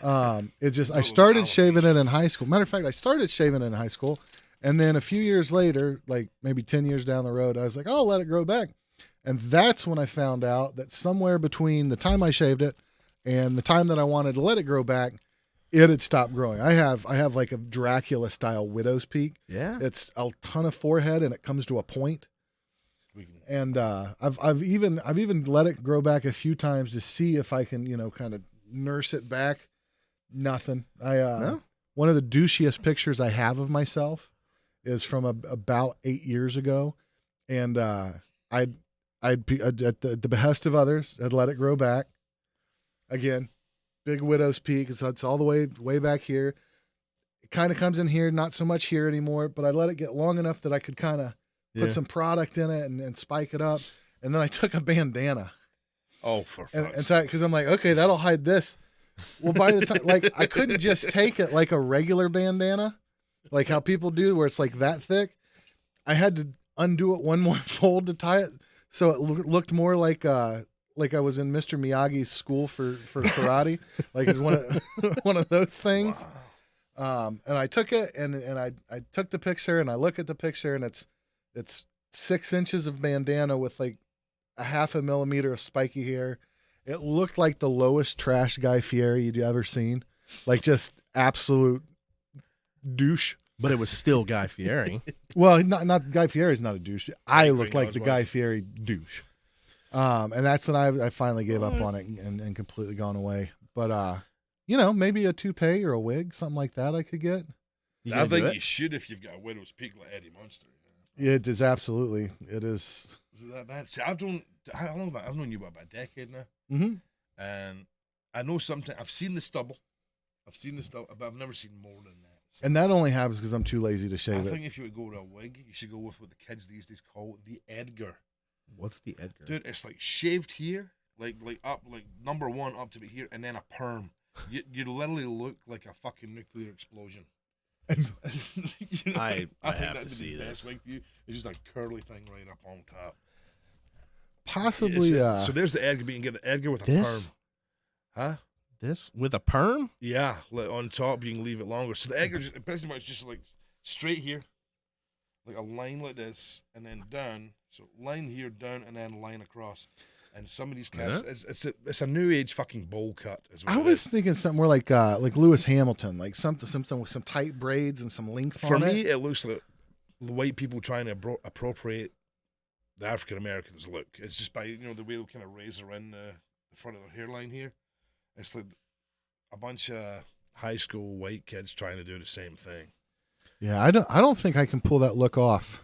It just I started shaving it in high school. Matter of fact, I started shaving it in high school, and then a few years later, like maybe 10 years down the road, I was like, "Oh, I'll let it grow back," and that's when I found out that somewhere between the time I shaved it and the time that I wanted to let it grow back, it had stopped growing. I have like a Dracula style widow's peak. Yeah. It's a ton of forehead and it comes to a point. And I've even let it grow back a few times to see if I can, kind of nurse it back. Nothing. No? One of the douchiest pictures I have of myself is from about 8 years ago, and I'd at the behest of others, I'd let it grow back. Again, big widow's peak. It's all the way back here. It kind of comes in here, not so much here anymore, but I let it get long enough that I could kind of put some product in it and spike it up. And then I took a bandana. Oh, for fuck's And sake. because I'm like, okay, that'll hide this. Well, by the time, like, I couldn't just take it like a regular bandana, like how people do, where it's like that thick. I had to undo it one more fold to tie it, so it looked more like I was in Mr. Miyagi's school for karate, like it's one of those things. Wow. And I took it and I took the picture and I look at the picture and it's 6 inches of bandana with like a 0.5 millimeter of spiky hair. It looked like the lowest trash Guy Fieri you'd ever seen, like just absolute douche. But it was still Guy Fieri. Well, not Guy Fieri's not a douche. I look like his the wife. Guy Fieri douche. And that's when I finally gave up on it and completely gone away. But maybe a toupee or a wig, something like that I could get. You I gonna do think it? you should if you've got a widow's peak like Eddie Munster. It is absolutely. It is. Is it that bad? See, I've known you about a decade now, Mm-hmm. and I know sometimes I've seen the stubble, but I've never seen more than that. So And that only happens because I'm too lazy to I shave it. think if you would go to a wig, you should go with what the kids these days call the Edgar. What's the Edgar? Dude, it's like shaved here, like up, like number one up to be here, and then a perm. You literally look like a fucking nuclear explosion. You know, I think have that'd to be see the this. best wig for you. It's just a curly thing right up on top. Possibly. So there's the Edgar, but you can get the Edgar with a This? perm. Huh? This with a perm? Yeah, like on top you can leave it longer. So the Edgar just, pretty much just like straight here, like a line like this, and then down. So line here, down, and then line across. And some of these cats, it's a new age fucking bowl cut. Is what I it was is. thinking something more like Lewis Hamilton, like something with some tight braids and some length For on me, it. it looks like the white people trying to appropriate the African Americans look. It's just by the way they kind of raise around the front of their hairline here. It's like a bunch of high school white kids trying to do the same thing. Yeah, I don't think I can pull that look off.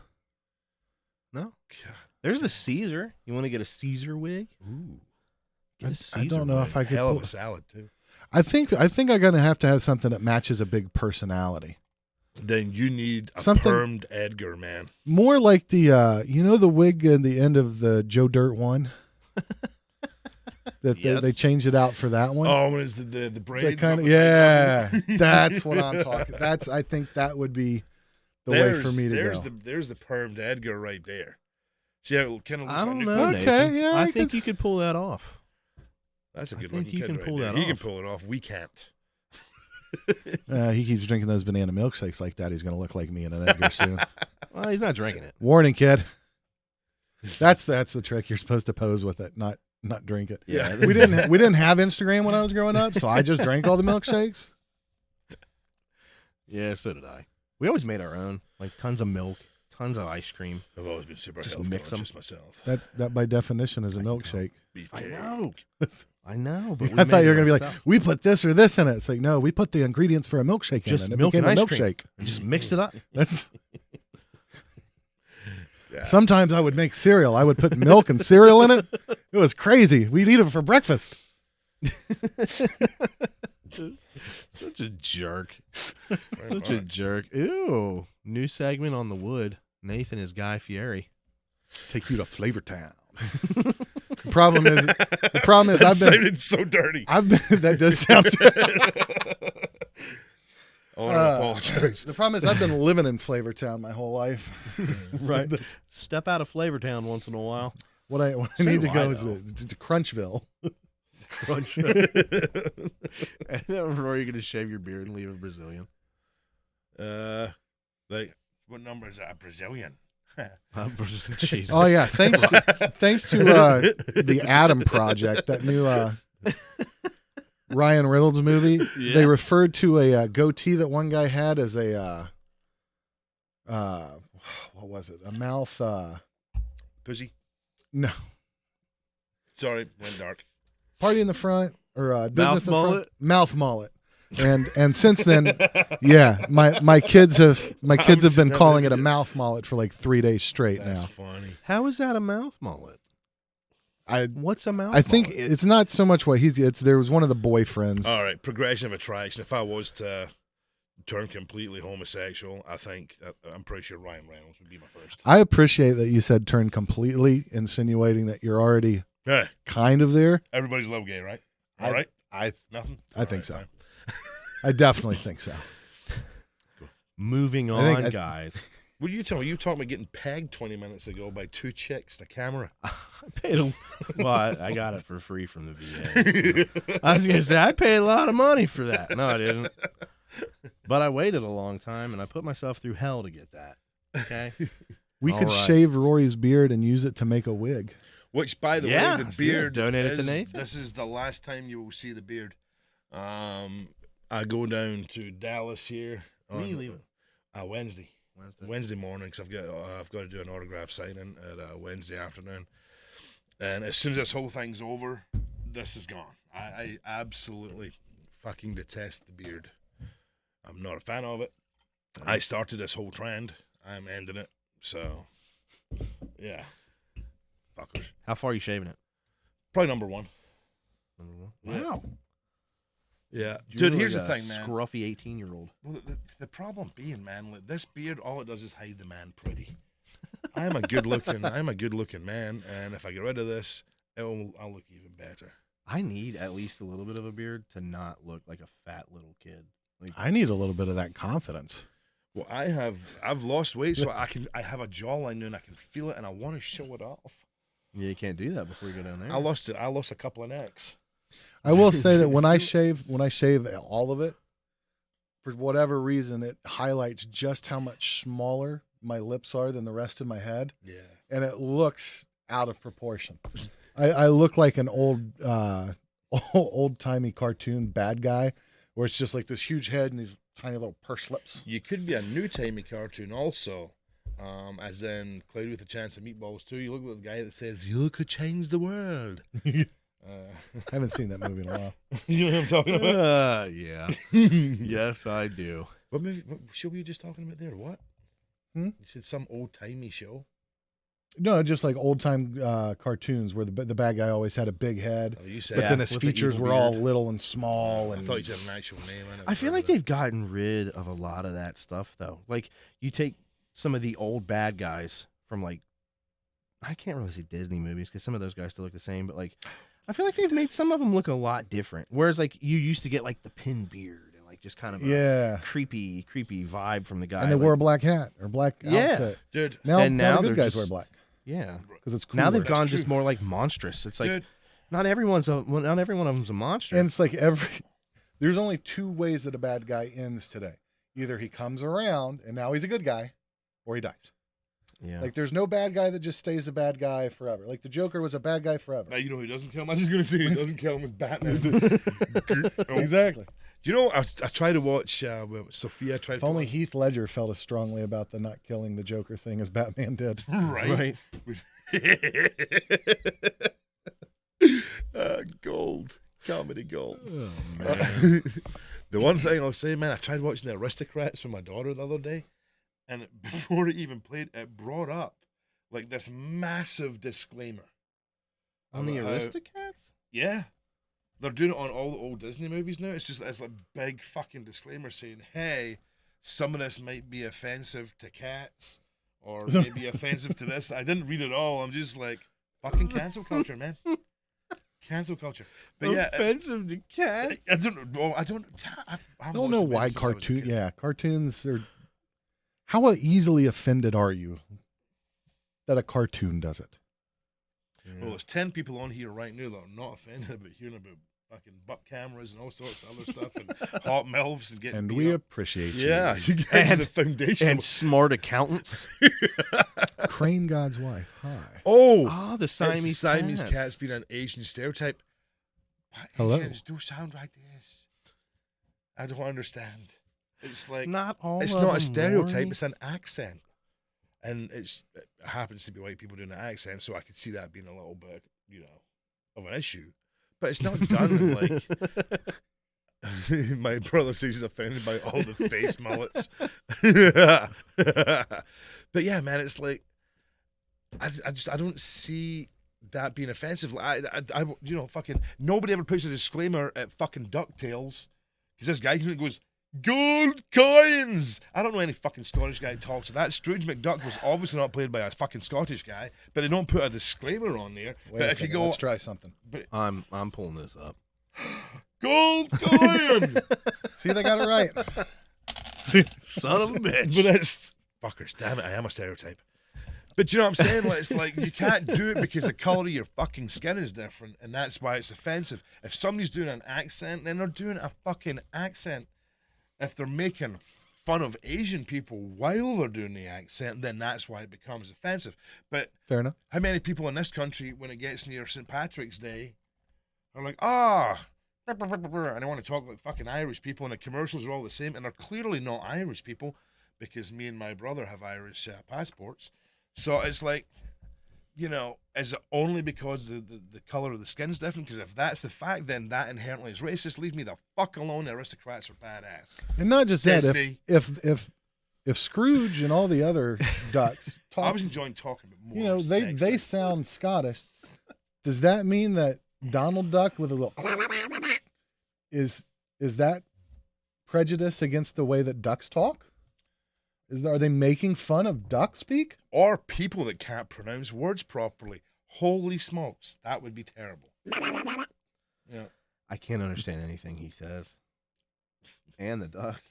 No. God. There's a Caesar. You want to get a Caesar wig? Ooh, Get a I Caesar don't know wig. if I could. hell Pull, of a salad too. I think I'm gonna have to have something that matches a big personality. Then you need a Something- permed Edgar, man. More like the the wig in the end of the Joe Dirt one. That Yes. they changed it out for that one. Oh, and it's the braids. That up kind of, the yeah. That's what I'm talking. I think that would be the way for me to there's go. There's the permed Edgar right there. See how it kind of looks I like don't nuclear? know. Okay, Nathan. yeah, I I think can you could pull that off. That's a I good think looking you kid can right pull there. that He can off. pull it off. We can't. He keeps drinking those banana milkshakes like that. He's going to look like me in an Edgar soon. Well, he's not drinking it. Warning, kid. That's the trick. You're supposed to pose with it, not not drink it. Yeah. We didn't have Instagram when I was growing up, so I just drank all the milkshakes. Yeah, so did I. We always made our own, like tons of milk, tons of ice cream. I've always been super Just health mix 'em. conscious myself. That by definition is a milkshake. Beef I cake. know. I know, but we I thought made you were it gonna be like, ourselves. we put this or this in it. It's like, no, we put the ingredients for a milkshake Just in it. It milk became a and ice cream. milkshake. We just mixed it up. That's Yeah. sometimes I would make cereal. I would put milk and cereal in it. It was crazy. We'd eat it for breakfast. Such a jerk. Such a jerk. Ew. New segment on the Wood. Nathan is Guy Fieri. Take you to Flavor Town. The problem is That sounded so dirty. that does sound I want to apologize. The problem is I've been living in Flavor Town my whole life. Right. Step out of Flavortown once in a while. What I So need to do go I, is to Crunchville. Crunch. And then Rory, you're going to shave your beard and leave a Brazilian. Like, what number is that? A Brazilian? Jesus. Oh yeah, thanks to the Adam Project, that new Ryan Reynolds movie. Yeah. They referred to a goatee that one guy had as a what was it? A mouth? Pussy? No, Sorry, went dark. party in the front or business Mouth in the front. mullet? Mouth mullet. And since then, yeah, my kids have been calling it a mouth mullet for like 3 days straight That's now. funny. How is that a mouth mullet? What's a mouth I think mullet? it's not so much what there was one of the boyfriends. All right, progression of attraction. If I was to turn completely homosexual, I'm pretty sure Ryan Reynolds would be my first. I appreciate that you said turn completely, insinuating that you're already Yeah, kind of there. everybody's love gay, right? All right, nothing. I think so. Fine. I definitely think so. Moving I on, think- guys. What are you telling me? You talking about getting pegged 20 minutes ago by two chicks to camera. I paid I got it for free from the VA. I was going to say, I paid a lot of money for that. No, I didn't. But I waited a long time, and I put myself through hell to get that. Okay? We All could right. shave Rory's beard and use it to make a wig. Which, by the Yeah, way, the see, yeah, beard. donate it to is- Nathan. This is the last time you will see the beard. I go down to Dallas here When are on you leaving? Wednesday. Wednesday morning, because I've got to do an autograph signing at Wednesday afternoon. And as soon as this whole thing's over, this is gone. I absolutely fucking detest the beard. I'm not a fan of it. I started this whole trend. I'm ending it. So, yeah. Fuckers. How far are you shaving it? Probably number one. Wow. Yeah. You're Dude, like here's the a thing, man. Scruffy 18-year-old. Well, the problem being, man, like, this beard, all it does is hide the man pretty. I'm a good looking man, and if I get rid of this, I'll look even better. I need at least a little bit of a beard to not look like a fat little kid. Like, I need a little bit of that confidence. Well, I've lost weight, so I have a jawline now, and I can feel it, and I want to show it off. yeah, you can't do that before you go down there. I lost a couple of necks. I will say that when I shave all of it, for whatever reason, it highlights just how much smaller my lips are than the rest of my head, Yeah. and it looks out of proportion. I look like an old timey cartoon bad guy, where it's just like this huge head and these tiny little pursed lips. You could be a new timey cartoon also, as in Cloud with a Chance of Meatballs too. You look like the guy that says, "You could change the world." I haven't seen that movie in a while. You know what I'm talking about? Yeah. Yes, I do. What show were you just talking about there? What? You said some old timey show. No, just like old time cartoons where the bad guy always had a big head, Oh, you said. but then his with the features evil were all beard. little and small. I And thought you said an actual name. I feel like they've gotten rid of a lot of that stuff, though. Like, you take some of the old bad guys from, like, I can't really say Disney movies because some of those guys still look the same, but, like, I feel like they've made some of them look a lot different. Whereas, like, you used to get, like, the pin beard and, like, just kind of a creepy vibe from the guy. and they like, wore a black hat or black Yeah. outfit. dude. Now And now the good they're guys just- wear black Yeah. because it's cool. Now they've That's gone true. just more, like, monstrous. It's like, Dude. not every one of them's a monster. And it's like there's only two ways that a bad guy ends today. Either he comes around and now he's a good guy, or he dies. Yeah. Like, there's no bad guy that just stays a bad guy forever. Like, the Joker was a bad guy forever. Now, you know who doesn't kill him? I was just going to say who doesn't kill him is Batman. Exactly. Do you know, I tried to watch Sophia. If only Heath Ledger felt as strongly about the not killing the Joker thing as Batman did. Right. Gold. Comedy gold. Oh, man. The one thing I'll say, man, I tried watching The Aristocrats with my daughter the other day, and before it even played, it brought up like this massive disclaimer. On the about how- Aristocats? Yeah. They're doing it on all the old Disney movies now. It's like big fucking disclaimer saying, hey, some of this might be offensive to cats or maybe offensive to this. I didn't read it all. I'm just like, fucking cancel culture, man. Cancel culture. But yeah, offensive to cats? I don't know. I don't know why cartoons are. How easily offended are you that a cartoon does it? Well, there's 10 people on here right now that are not offended about hearing about fucking butt cameras and all sorts of other stuff and hot MILFs and getting. And beat we up. appreciate you. Yeah, you guys are the foundation. And smart accountants. Crane God's wife. Hi. Oh, The Siamese cats. cats being an Asian stereotype. But Hello. Asians do sound like this. I don't understand. It's like Not all. it's of not them, a stereotype. Rory. It's an accent, and it happens to be white people doing an accent. So I could see that being a little bit, of an issue. But it's not done like. My brother says he's offended by all the face mullets. But yeah, man, it's like I don't see that being offensive. I fucking nobody ever puts a disclaimer at fucking DuckTales because this guy goes gold coins. I don't know any fucking Scottish guy who talks. That Scrooge McDuck was obviously not played by a fucking Scottish guy, but they don't put a disclaimer on there. Wait but a if you second, go, let's try something. but I'm pulling this up. gold coin. See, they got it right. See, Son of a bitch. But that's fuckers. Damn it, I am a stereotype. But you know what I'm saying? Like, it's like you can't do it because the color of your fucking skin is different, and that's why it's offensive. If somebody's doing an accent, then they're doing a fucking accent. If they're making fun of Asian people while they're doing the accent, then that's why it becomes offensive. But fair enough. how many people in this country, when it gets near St. Patrick's Day, are like, and they want to talk like fucking Irish people, and the commercials are all the same, and they're clearly not Irish people because me and my brother have Irish passports. So it's like, is it only because the color of the skin's different? Because if that's the fact, then that inherently is racist. Leave me the fuck alone. The Aristocrats are badass. And not just that. Disney. If Scrooge and all the other ducks I talk, was enjoying talking about more. they sound Scottish. Does that mean that Donald Duck with a little is that prejudice against the way that ducks talk? Are they making fun of duck speak? Or people that can't pronounce words properly. Holy smokes, that would be terrible. Yeah. I can't understand anything he says. And the duck.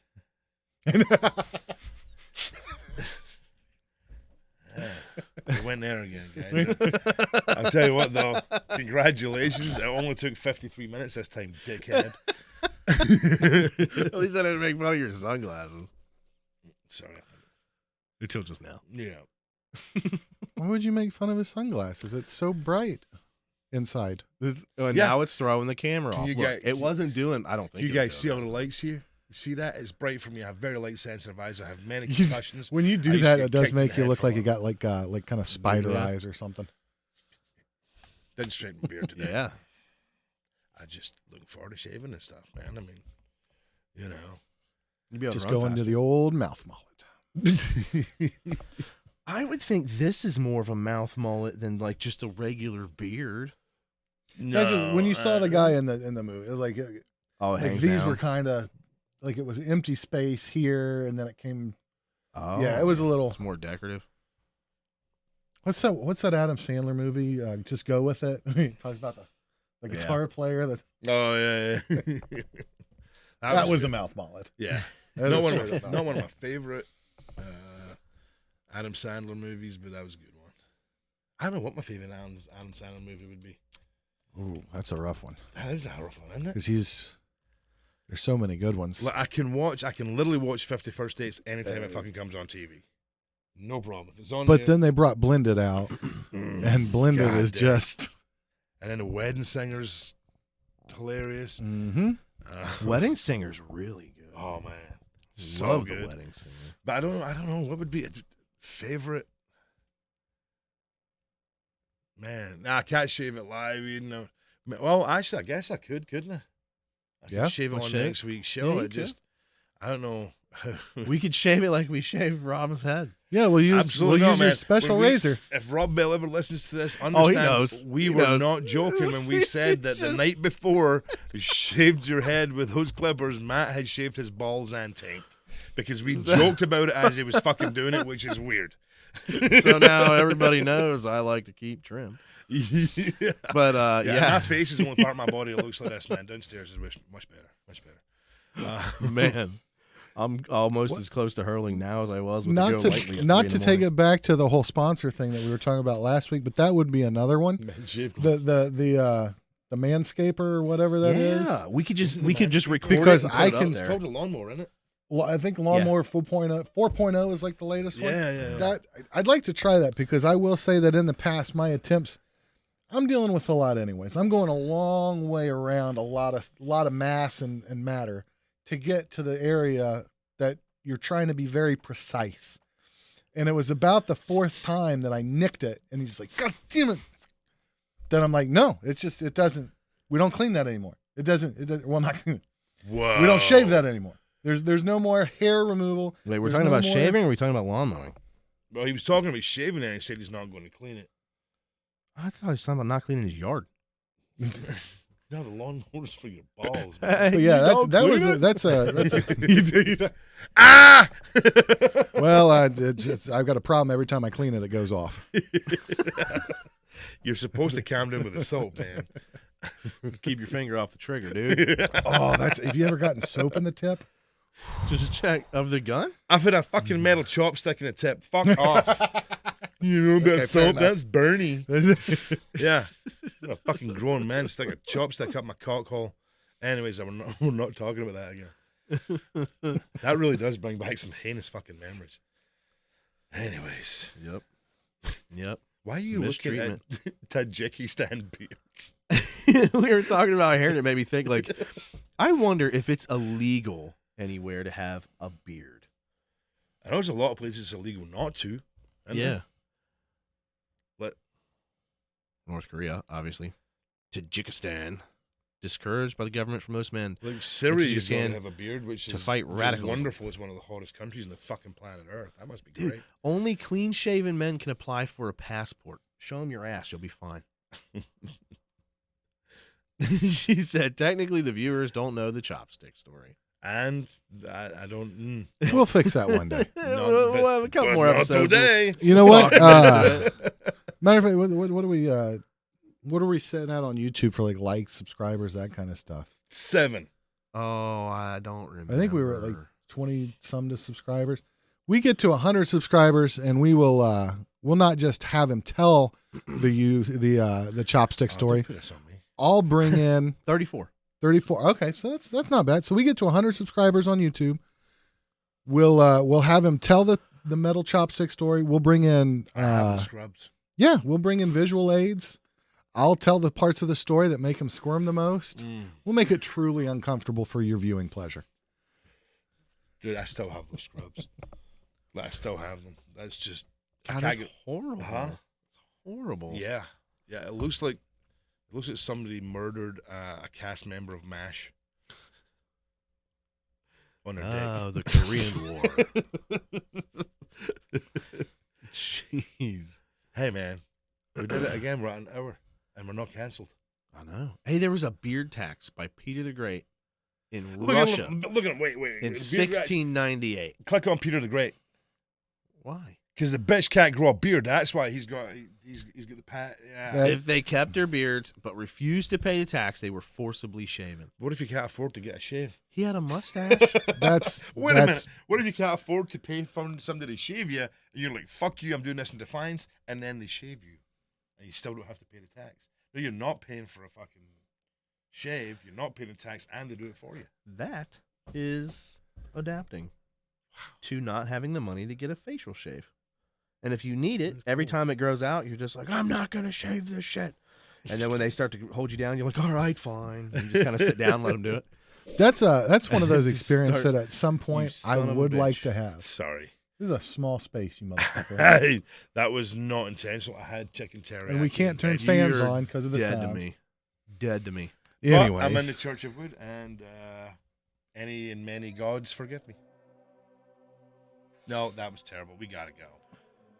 We went there again, guys. I'll tell you what, though. Congratulations. It only took 53 minutes this time, dickhead. At least I didn't make fun of your sunglasses. Sorry. Until just now. Yeah. Why would you make fun of his sunglasses? It's so bright inside. And Yeah. now it's throwing the camera off. you Look, guys- it wasn't doing, I don't think You it guys was see all doing the lights here? You see that? It's bright for me. I have very light sensitive eyes. I have many You- concussions. When you I do used to that, get it does kicked in make the you head look for like you it. got like kind of spider Yeah. eyes or something. Didn't straighten my beard today. Yeah. I just looking forward to shaving and stuff, man. I mean, You'd be able Just to run go into faster. the old mouth mullet. I would think this is more of a mouth mullet than like just a regular beard. That's just- when you saw the guy in the movie, it was like Oh, it hangs these down. were kind of like it was empty space here, and then it came. Oh, Yeah, it was a little. It's more decorative. What's that Adam Sandler movie? Just go with it. He talks about the guitar player. Oh, yeah. That was a mouth mullet. Yeah. That Not was one, sort of not one of my favorite Adam Sandler movies, but that was a good one. I don't know what my favorite Adam Sandler movie would be. Ooh, that's a rough one. That is a rough one, isn't it? Because there's so many good ones. Like, I can literally watch 51st Dates anytime it fucking comes on TV. No problem. If it's on But there, then they brought Blended out, and Blended God is damn. just. And then the Wedding Singer's hilarious. Mm-hmm. Wedding Singer's really good. Oh man, so Love good. the Wedding Singer. But I don't know what would be a favorite. Man, nah, I can't shave it live. You know. Well, actually, I guess I could, couldn't I? I Yeah, could shave it I'll on shave. next week's show. Yeah, you I just, I don't know. We could shave it like we shaved Rob's head. Yeah, we'll use Absolutely we'll not, use your man. special When we- razor. If Rob Bell ever listens to this, Oh, he understand knows. we He were knows. not joking when we said that the night before you shaved your head with those clippers, Matt had shaved his balls and tanked. Because we joked about it as he was fucking doing it, which is weird. So now everybody knows I like to keep trim. Yeah. But Yeah, my face is the only part of my body that looks like this, man. Downstairs is much better. Much better. Man, I'm almost as close to hurling now as I was with Not the Joe Lightly at not 3 to in the take morning. it back to the whole sponsor thing that we were talking about last week, but that would be another one. The manscaper or whatever that is. Yeah, we could just record Because it and I put it can- up It's there. called a lawnmower, isn't it? Well, I think Lawnmower 4.0 is like the latest one. Yeah. That I'd like to try that because I will say that in the past my attempts, I'm dealing with a lot anyways. I'm going a long way around a lot of mass and matter to get to the area that you're trying to be very precise. And it was about the fourth time that I nicked it, and he's like, "God damn it!" Then I'm like, "No, it doesn't. We don't clean that anymore. It doesn't. Well, not clean. Whoa. We don't shave that anymore. There's no more hair removal. Wait, we're There's talking no about more- shaving or are we talking about lawn mowing? Well, he was talking about shaving it and he said he's not going to clean it. I thought he was talking about not cleaning his yard. No, the lawnmower's for your balls, Hey, man. But yeah, you don't clean it? that's a you do. Ah! Well, I've got a problem every time I clean it. It goes off. You're supposed to calm down with the soap, man. Keep your finger off the trigger, dude. Oh, have you ever gotten soap in the tip? Just a check of the gun. I've had a fucking metal chopstick in the tip. Fuck off. You know about Okay, fair soap? enough. That's Bernie. Yeah. I'm a fucking grown man stick a chopstick up my cock hole. Anyways, we're not talking about that again. That really does bring back some heinous fucking memories. Anyways. Yep. Why are you looking at Tajikistan beards? We were talking about hair and it made me think, like, I wonder if it's illegal anywhere to have a beard. I know there's a lot of places it's illegal not to. isn't there? But North Korea, obviously. Tajikistan. Discouraged by the government for most men like Syria, you Tajikistan don't have a beard, which to is fight radicalism. wonderful. It's one of the hottest countries in the fucking planet Earth. That must be Dude, great. only clean-shaven men can apply for a passport. Show them your ass, you'll be fine. She said, technically the viewers don't know the chopstick story. And I don't. We'll fix that one day. We'll have a couple but more not episodes. today. You know what? Talk Matter of fact, what are we setting out on YouTube for like likes, subscribers, that kind of stuff? 7. Oh, I don't remember. I think we were at like 20 some to subscribers. We get to 100 subscribers, and we'll not just have him tell the chopstick story. Don't put this on me. I'll bring in 34. 34. Okay, so that's not bad. So we get to 100 subscribers on YouTube. We'll have him tell the metal chopstick story. We'll bring in I have the scrubs. yeah, we'll bring in visual aids. I'll tell the parts of the story that make him squirm the most. We'll make it truly uncomfortable for your viewing pleasure. Dude, I still have those scrubs. I still have them. That's just. God, that's horrible. Huh? It's horrible. Yeah. It looks like somebody murdered a cast member of MASH on their Oh, the Korean War. Jeez. Hey, man. We did it again. We're at an hour, and we're not canceled. I know. Hey, there was a beard tax by Peter the Great in Look Russia at wait. in 1698. Click on Peter the Great. Why? Because the bitch can't grow a beard. That's why he's got the pat. Yeah. If they kept their beards but refused to pay the tax, they were forcibly shaven. What if you can't afford to get a shave? He had a mustache. Wait a minute. What if you can't afford to pay for somebody to shave you, and you're like, fuck you, I'm doing this in defiance, and then they shave you, and you still don't have to pay the tax? No, you're not paying for a fucking shave, you're not paying the tax, and they do it for you. That is adapting to not having the money to get a facial shave. And if you need it, every time it grows out, you're just like, I'm not going to shave this shit. And then when they start to hold you down, you're like, all right, fine. And you just kind of sit down and let them do it. That's one of those experiences that at some point I would like to have. Sorry. This is a small space, you motherfucker. Hey, that was not intentional. I had chicken teriyaki. And we can't turn fans on because of the dead sound. to me. Dead to me. Anyways. I'm in the Church of WUD, and any and many gods forgive me. No, that was terrible. We got to go.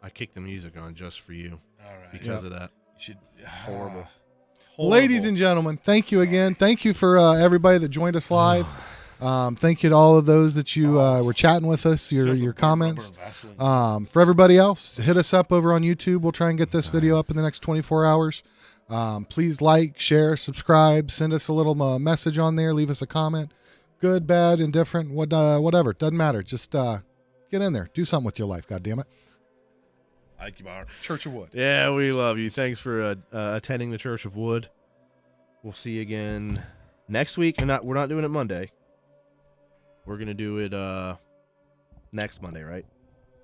I kicked the music on just for you. All right. Because of that. You should. Horrible. Ladies and gentlemen, thank you again. Thank you for everybody that joined us live. Thank you to all of those that you were chatting with us, your comments. For everybody else, hit us up over on YouTube. We'll try and get this video up in the next 24 hours. Please like, share, subscribe, send us a little message on there. Leave us a comment. Good, bad, indifferent, whatever. Doesn't matter. Just get in there. Do something with your life, goddammit. Thank you, Bar. Church of WUD. Yeah, we love you. Thanks for attending the Church of WUD. We'll see you again next week. We're not doing it Monday. We're gonna do it next Monday, right?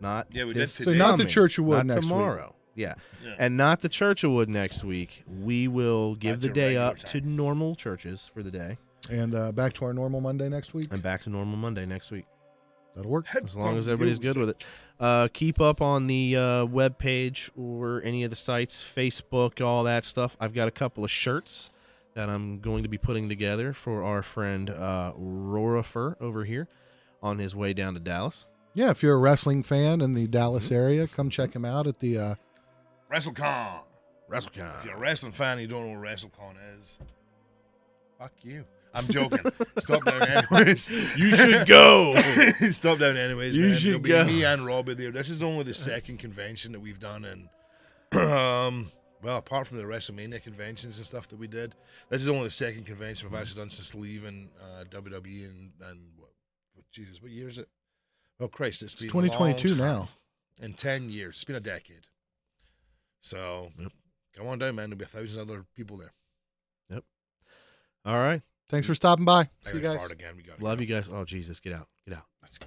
Not Yeah, we this did. So not the Church of WUD not next tomorrow. week. Yeah, and not the Church of WUD next week. We will give Back the to day regular up to time. normal churches for the day, And back to our normal Monday next week. and back to normal Monday next week. That'll work. As long as everybody's good with it. Keep up on the web page or any of the sites, Facebook, all that stuff. I've got a couple of shirts that I'm going to be putting together for our friend Rory over here on his way down to Dallas. Yeah, if you're a wrestling fan in the Dallas area, come check him out at the WrestleCon. WrestleCon. If you're a wrestling fan and you don't know what WrestleCon is, fuck you. I'm joking. Stop down anyways. You should go. Stop down anyways, You man. should It'll go. be me and Robbie there. This is only the second convention that we've done, and well, apart from the WrestleMania conventions and stuff that we did, this is only the second convention we've actually done since leaving WWE and Jesus, what year is it? Oh Christ, it's been 2022 a long time. now. In 10 years. It's been a decade. So come on down, man. There'll be 1,000 other people there. All right. Thanks for stopping by. I See you gotta guys. fart again. We gotta Love go. you guys. Oh, Jesus. Get out. Get out. Let's go.